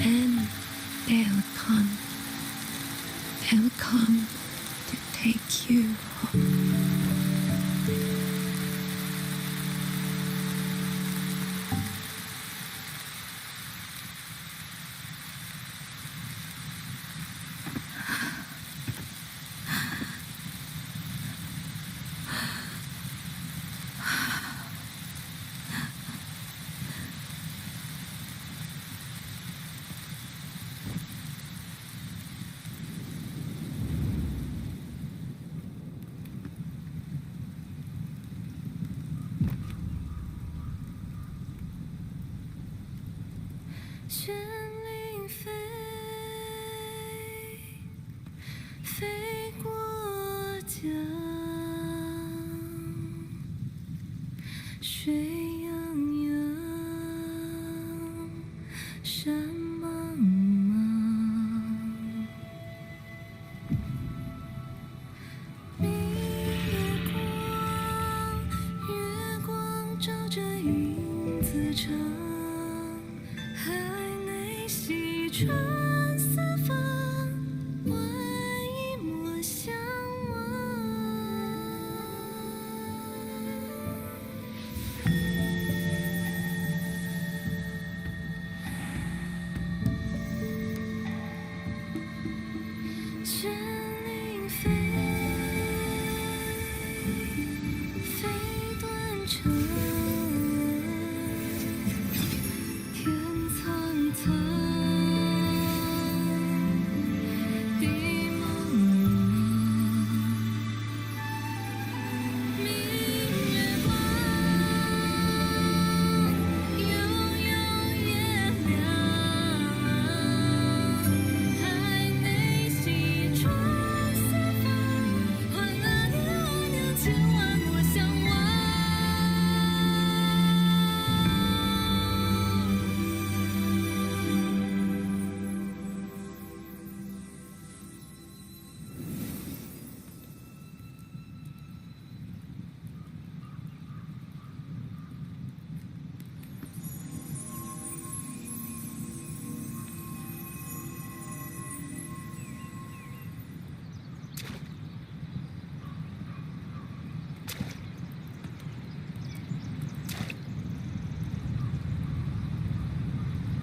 And they'll come. They'll come to take you home.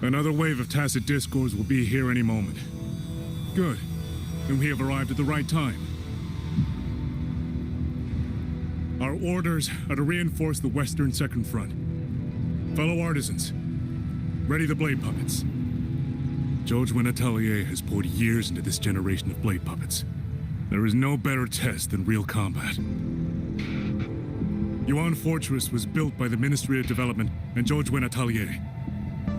Another wave of tacit discords will be here any moment. Good. Then we have arrived at the right time. Our orders are to reinforce the western second front. Fellow artisans, ready the blade puppets. Jojwin Atelier has poured years into this generation of blade puppets. There is no better test than real combat. Yuan Fortress was built by the Ministry of Development and Jojwin Atelier.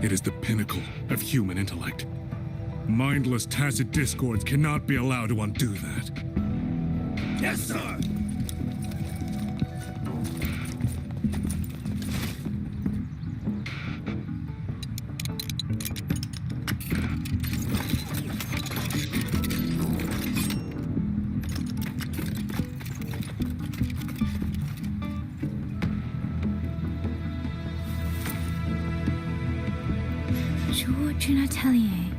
It is the pinnacle of human intellect. Mindless tacit discords cannot be allowed to undo that. Yes, sir! Jojwin Atelier.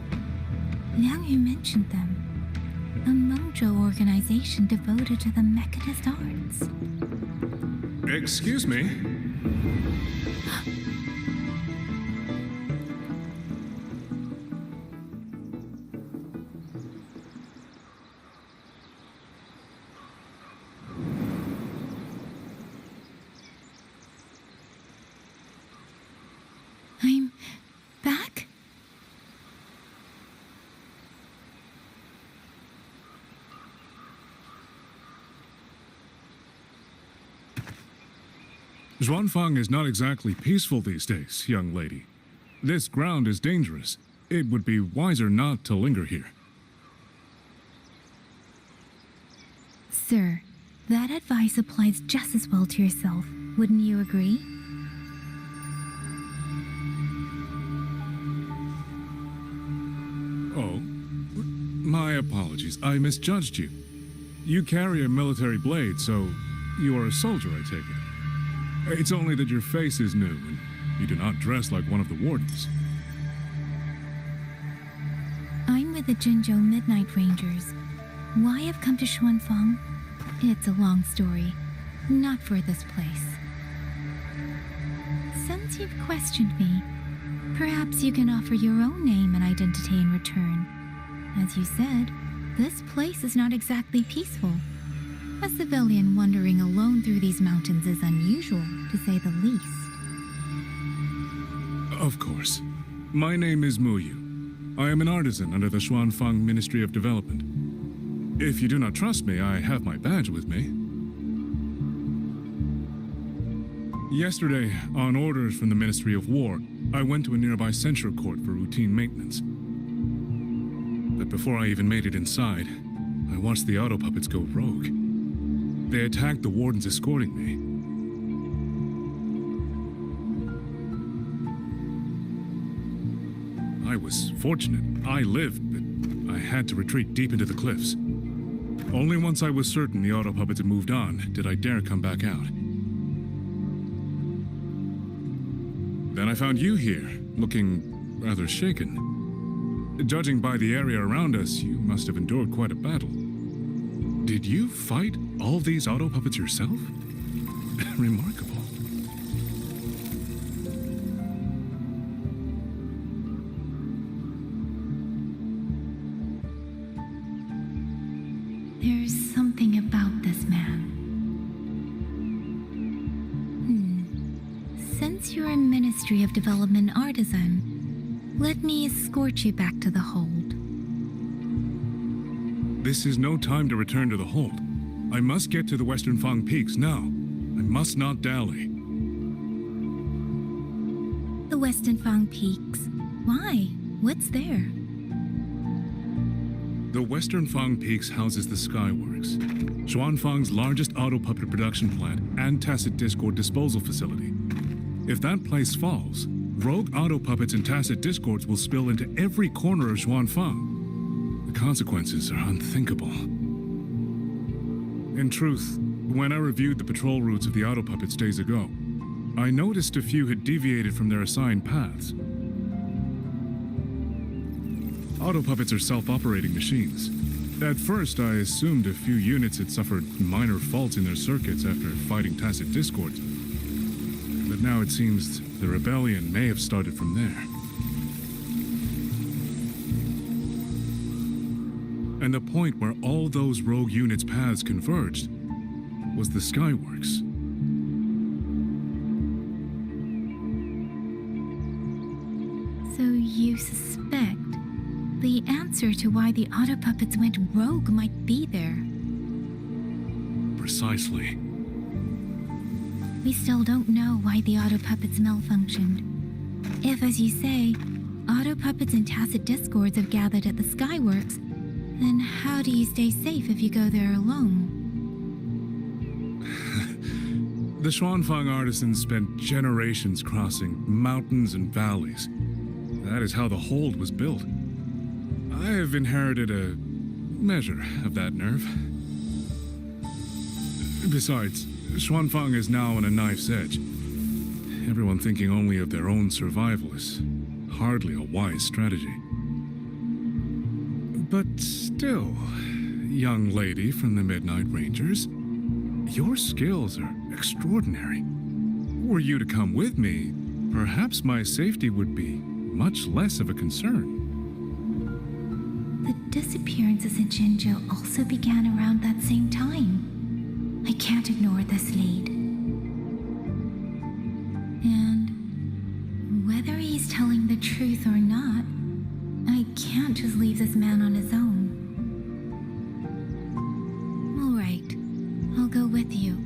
Liang Yu mentioned them. A Mengzhou organization devoted to the mechanist arts. Excuse me? I'm back? Zhuanfang is not exactly peaceful these days, young lady. This ground is dangerous. It would be wiser not to linger here. Sir, that advice applies just as well to yourself. Wouldn't you agree? Oh, my apologies. I misjudged you. You carry a military blade, so you are a soldier, I take it. It's only that your face is new, and you do not dress like one of the wardens. the Jinzhou Midnight Rangers. Why I've come to Xuanfang? It's a long story, not for this place. Since you've questioned me, perhaps you can offer your own name and identity in return. As you said, this place is not exactly peaceful. A civilian wandering alone through these mountains is unusual, to say the least. Of course. My name is Muyu. I am an artisan under the Xuanfang Ministry of Development. If you do not trust me, I have my badge with me. Yesterday, on orders from the Ministry of War, I went to a nearby censure court for routine maintenance. But before I even made it inside, I watched the auto puppets go rogue. They attacked the wardens escorting me. I was fortunate. I lived, but I had to retreat deep into the cliffs. Only once I was certain the auto puppets had moved on did I dare come back out. Then I found you here, looking rather shaken. Judging by the area around us, you must have endured quite a battle. Did you fight all these auto puppets yourself? Remarkable. There's something about this man. Since you're a Ministry of Development artisan, let me escort you back to the hold. This is no time to return to the hold. I must get to the Western Fang Peaks now. I must not dally. The Western Fang Peaks. Why? What's there? The Western Fang Peaks houses the Skyworks, Xuanfang's largest auto puppet production plant and tacit discord disposal facility. If that place falls, rogue auto puppets and tacit discords will spill into every corner of Xuanfang. The consequences are unthinkable. In truth, when I reviewed the patrol routes of the auto puppets days ago, I noticed a few had deviated from their assigned paths. Auto puppets are self-operating machines. At first, I assumed a few units had suffered minor faults in their circuits after fighting tacit discords. But now it seems the rebellion may have started from there. And the point where all those rogue units' paths converged was the Skyworks. So you suspect the answer to why the auto puppets went rogue might be there. Precisely. We still don't know why the auto puppets malfunctioned. If, as you say, auto puppets and tacit discords have gathered at the Skyworks, then how do you stay safe if you go there alone? The Xuanfang artisans spent generations crossing mountains and valleys. That is how the hold was built. I have inherited a measure of that nerve. Besides, Xuanfang is now on a knife's edge. Everyone thinking only of their own survival is hardly a wise strategy. But still, young lady from the Midnight Rangers, your skills are extraordinary. Were you to come with me, perhaps my safety would be much less of a concern. The disappearances in Jinzhou also began around that same time. I can't ignore this lead. And whether he's telling the truth or not, I can't just leave this man on his own. All right, I'll go with you.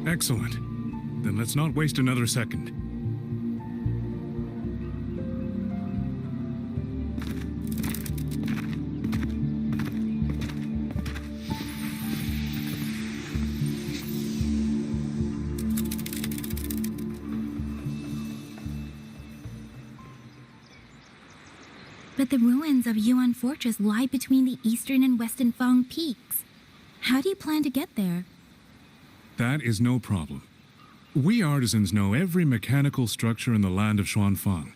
Excellent. Then let's not waste another second. But the ruins of Yuan Fortress lie between the eastern and western Fang peaks. How do you plan to get there? That is no problem. We artisans know every mechanical structure in the land of Xuanfang,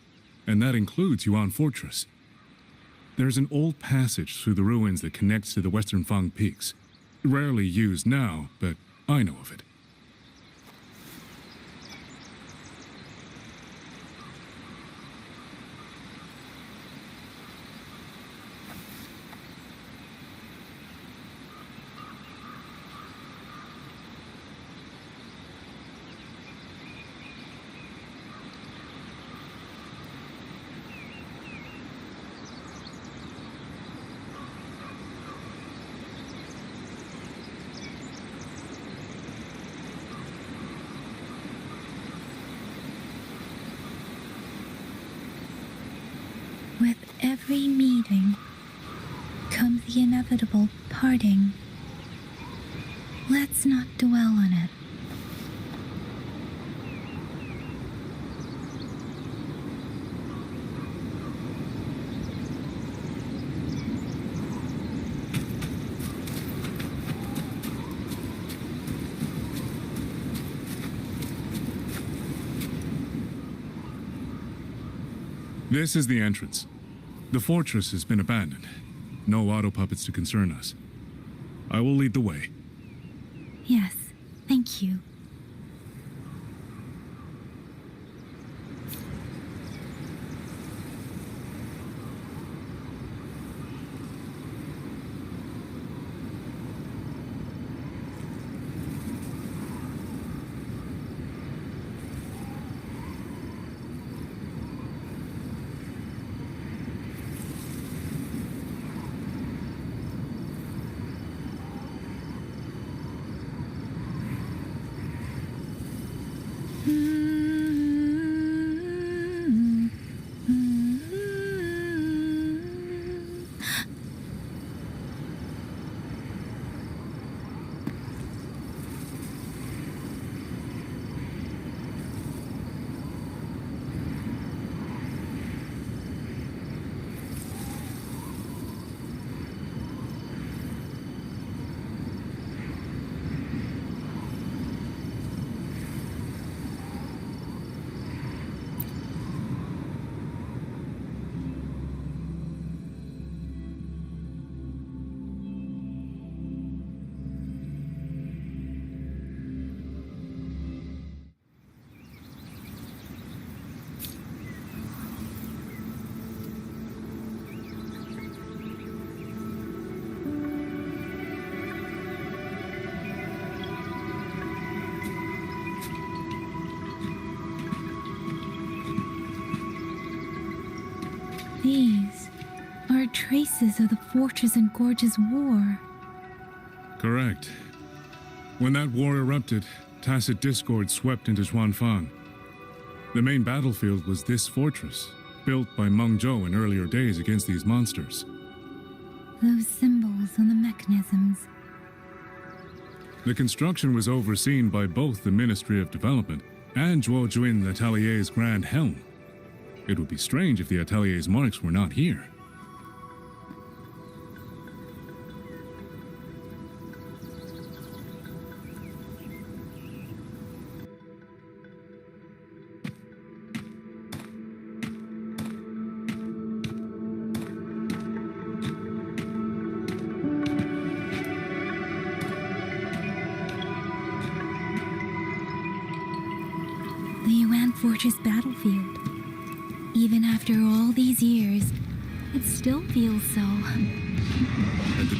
and that includes Yuan Fortress. There's an old passage through the ruins that connects to the Western Fang peaks. Rarely used now, but I know of it. With every meeting comes the inevitable parting. Let's not dwell on it. This is the entrance. The fortress has been abandoned. No auto puppets to concern us. I will lead the way. Yes, thank you. These are traces of the Fortress and Gorge's war. Correct. When that war erupted, tacit discord swept into Xuanfang. The main battlefield was this fortress, built by Meng Zhou in earlier days against these monsters. Those symbols on the mechanisms. The construction was overseen by both the Ministry of Development and Zhuo Jun Atelier's Grand Helm. It would be strange if the Atelier's marks were not here. The Yuan Fortress battlefield. Even after all these years, it still feels so. At the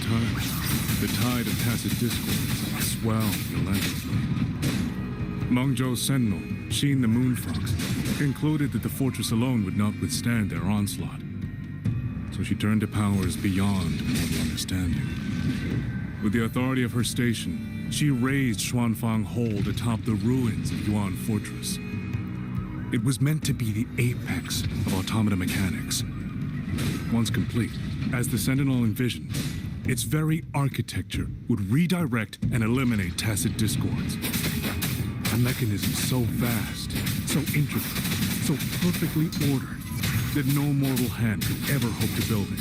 tide of tacit discord swelled relentlessly. Meng Zhou's sentinel, Sheen the Moonfox, concluded that the fortress alone would not withstand their onslaught. So she turned to powers beyond mortal understanding. With the authority of her station, she raised Xuanfang Hold atop the ruins of Yuan Fortress. It was meant to be the apex of automata mechanics. Once complete, as the Sentinel envisioned, its very architecture would redirect and eliminate tacit discords. A mechanism so vast, so intricate, so perfectly ordered, that no mortal hand could ever hope to build it.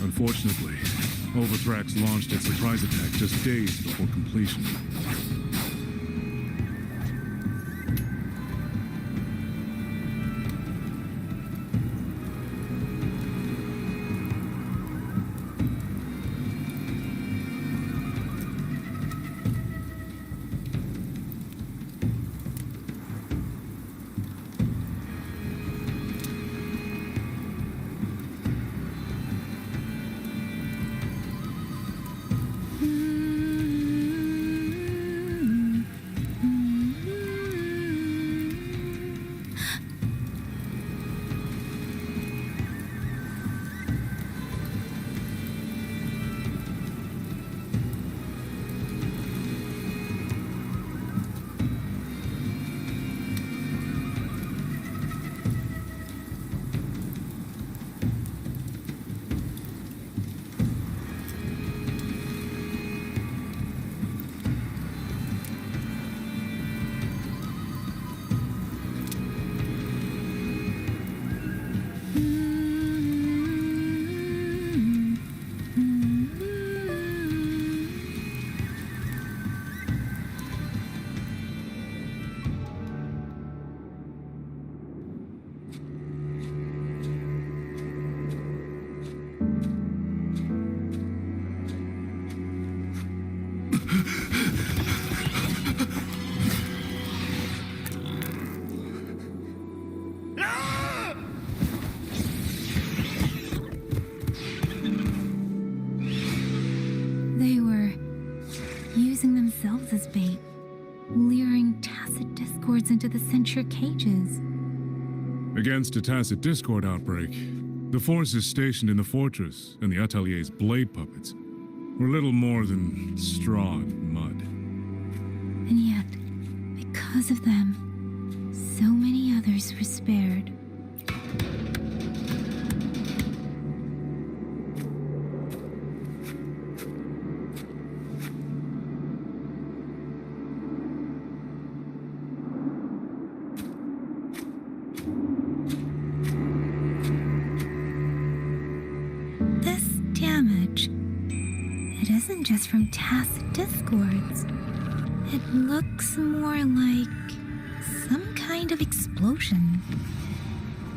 Unfortunately, Overthrax launched its surprise attack just days before completion. into the censure cages. Against a tacit discord outbreak, the forces stationed in the fortress and the Atelier's blade puppets were little more than straw and mud. And yet, because of them, so many others were spared. This damage, it isn't just from tacit discords. It looks more like some kind of explosion.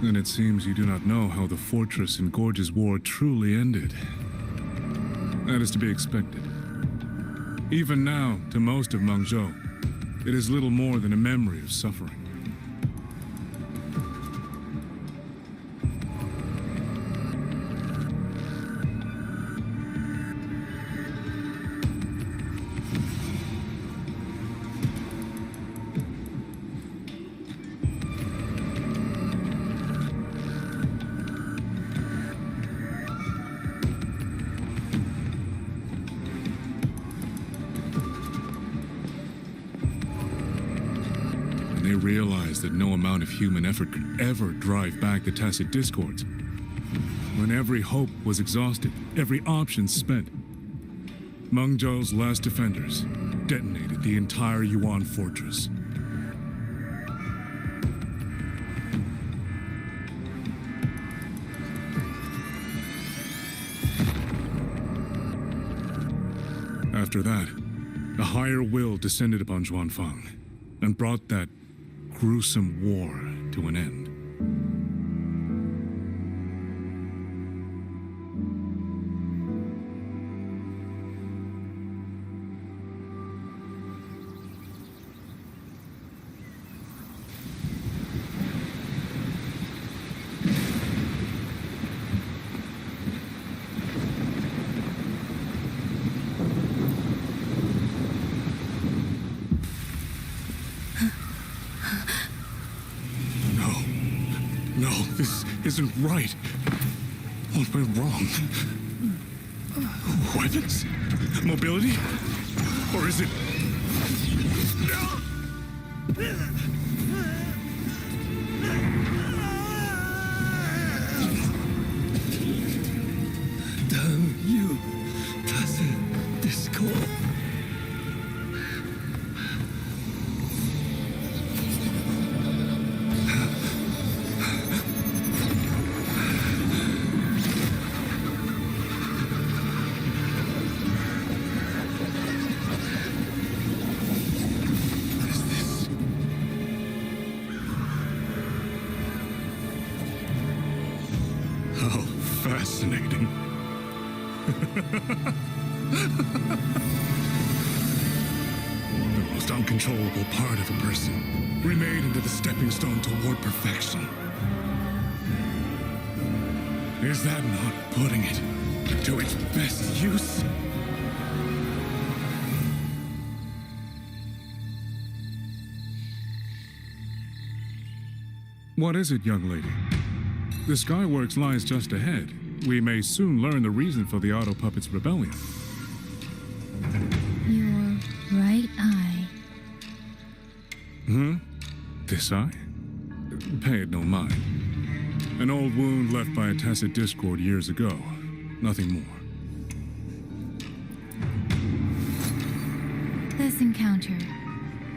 Then it seems you do not know how the fortress and Gorge's war truly ended. That is to be expected. Even now, to most of Mengzhou, it is little more than a memory of suffering. They realized that no amount of human effort could ever drive back the tacit discords. When every hope was exhausted, every option spent, Mengzhou's last defenders detonated the entire Yuan fortress. After that, a higher will descended upon Xuanfang and brought that gruesome war to an end. No, this isn't right. What went wrong? Weapons? Mobility? Or is it... Damn you, tacit discord. How fascinating. The most uncontrollable part of a person, remade into the stepping stone toward perfection. Is that not putting it to its best use? What is it, young lady? The Skyworks lies just ahead. We may soon learn the reason for the Auto Puppets' rebellion. Your right eye. This eye? Pay it no mind. An old wound left by a tacit discord years ago. Nothing more. This encounter,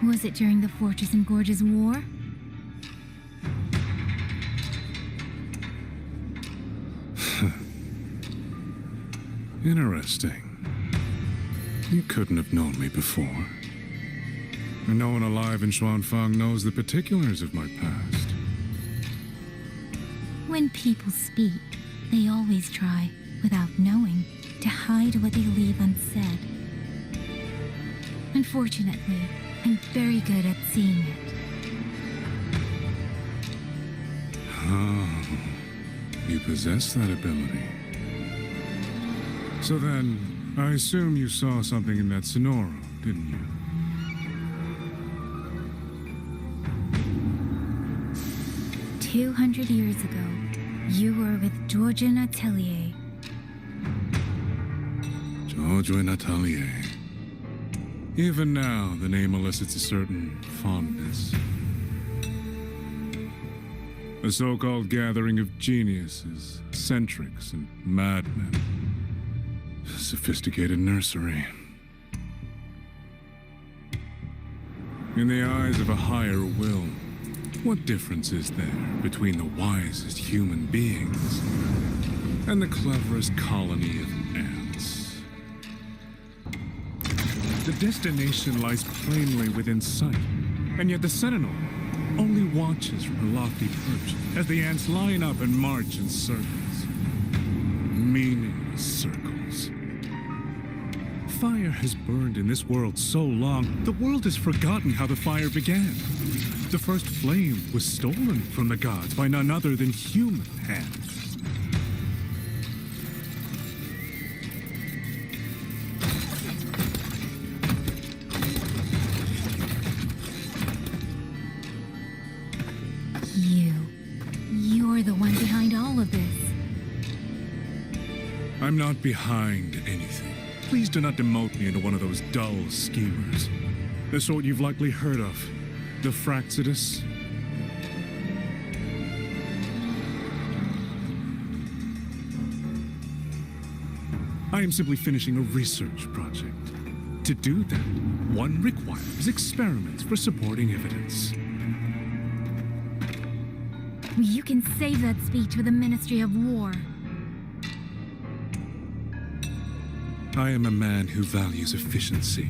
was it during the Fortress and Gorge's war? Interesting. You couldn't have known me before. And no one alive in Xuanfang knows the particulars of my past. When people speak, they always try, without knowing, to hide what they leave unsaid. Unfortunately, I'm very good at seeing it. Oh, you possess that ability. So then, I assume you saw something in that Sonoro, didn't you? 200 years ago, you were with Georgian Atelier. Georgian Atelier. Even now, the name elicits a certain fondness. A so-called gathering of geniuses, eccentrics, and madmen. A sophisticated nursery. In the eyes of a higher will, what difference is there between the wisest human beings and the cleverest colony of ants? The destination lies plainly within sight, and yet the sentinel only watches from her lofty perch as the ants line up and march in circles. Meaningless circles. Fire has burned in this world so long, the world has forgotten how the fire began. The first flame was stolen from the gods by none other than human hands. You're the one behind all of this. I'm not behind anything. Please do not demote me into one of those dull schemers. The sort you've likely heard of. The Fraxidus. I am simply finishing a research project. To do that, one requires experiments for supporting evidence. You can save that speech for the Ministry of War. I am a man who values efficiency.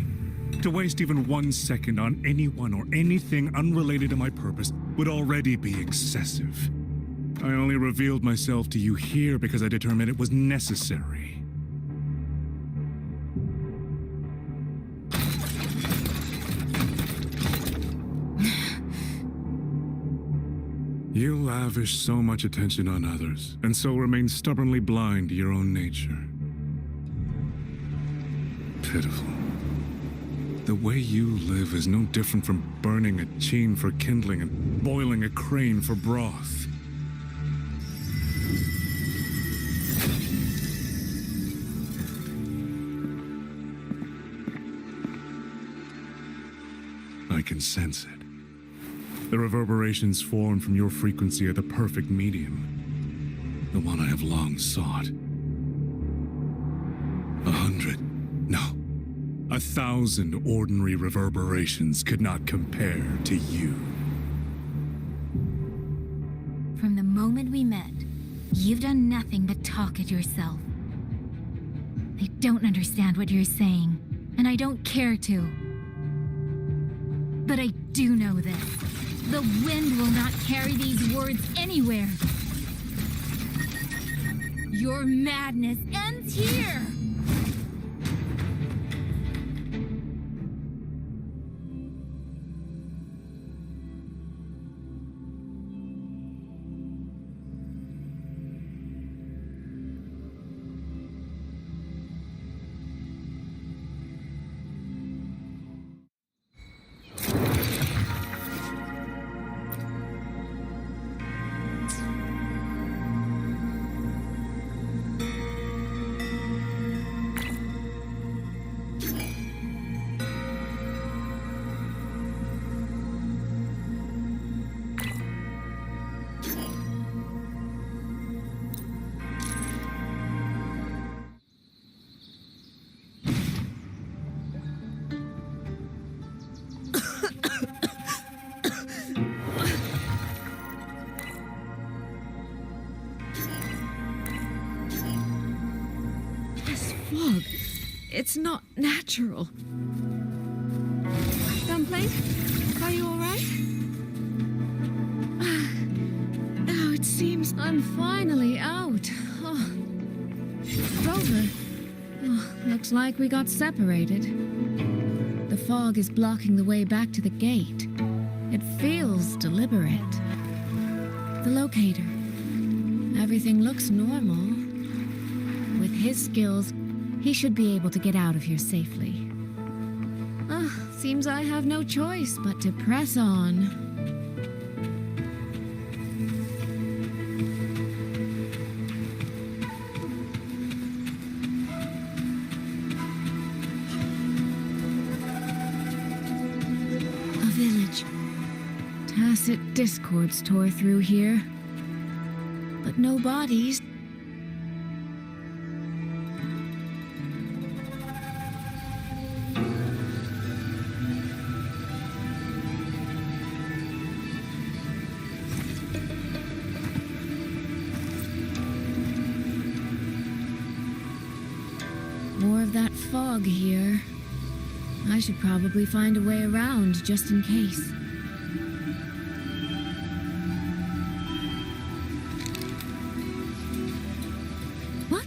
To waste even 1 second on anyone or anything unrelated to my purpose would already be excessive. I only revealed myself to you here because I determined it was necessary. You lavish so much attention on others, and so remain stubbornly blind to your own nature. Pitiful. The way you live is no different from burning a chine for kindling and boiling a crane for broth. I can sense it. The reverberations formed from your frequency are the perfect medium. The one I have long sought. 100, no, 1,000 ordinary reverberations could not compare to you. From the moment we met, you've done nothing but talk at yourself. I don't understand what you're saying, and I don't care to. But I do know this. The wind will not carry these words anywhere. Your madness ends here! Fog. It's not natural. Dumpling, are you all right? Oh, it seems I'm finally out. Oh. Rover. Oh, looks like we got separated. The fog is blocking the way back to the gate. It feels deliberate. The locator. Everything looks normal. With his skills, he should be able to get out of here safely. Seems I have no choice but to press on. Tacit discords tore through here, but no bodies. More of that fog here. I should probably find a way around just in case. What?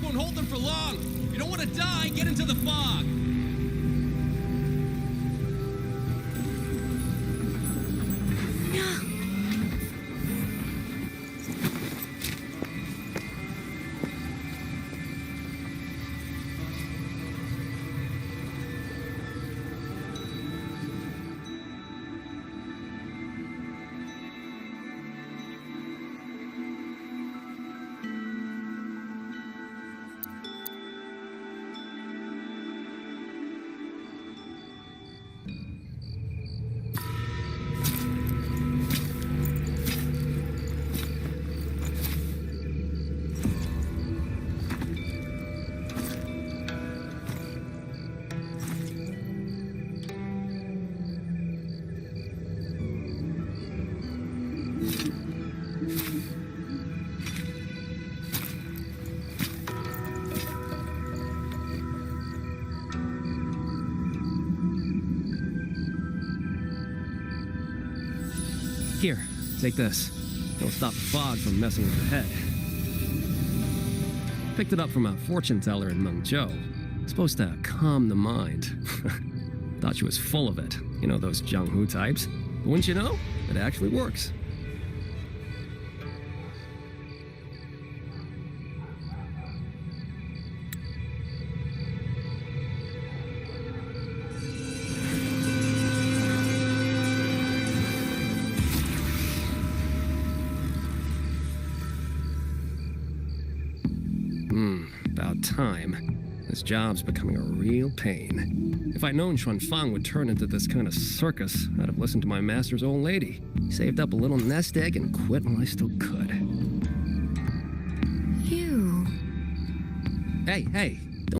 Won't hold them for long. You don't want to die, get into the fog. Here, take this. It'll stop the fog from messing with your head. Picked it up from a fortune teller in Mengzhou. It's supposed to calm the mind. Thought she was full of it. You know, those Jianghu types. But wouldn't you know? It actually works. About time. This job's becoming a real pain. If I'd known Xuanfang would turn into this kind of circus, I'd have listened to my master's old lady. Saved up a little nest egg and quit while I still could. You. Hey,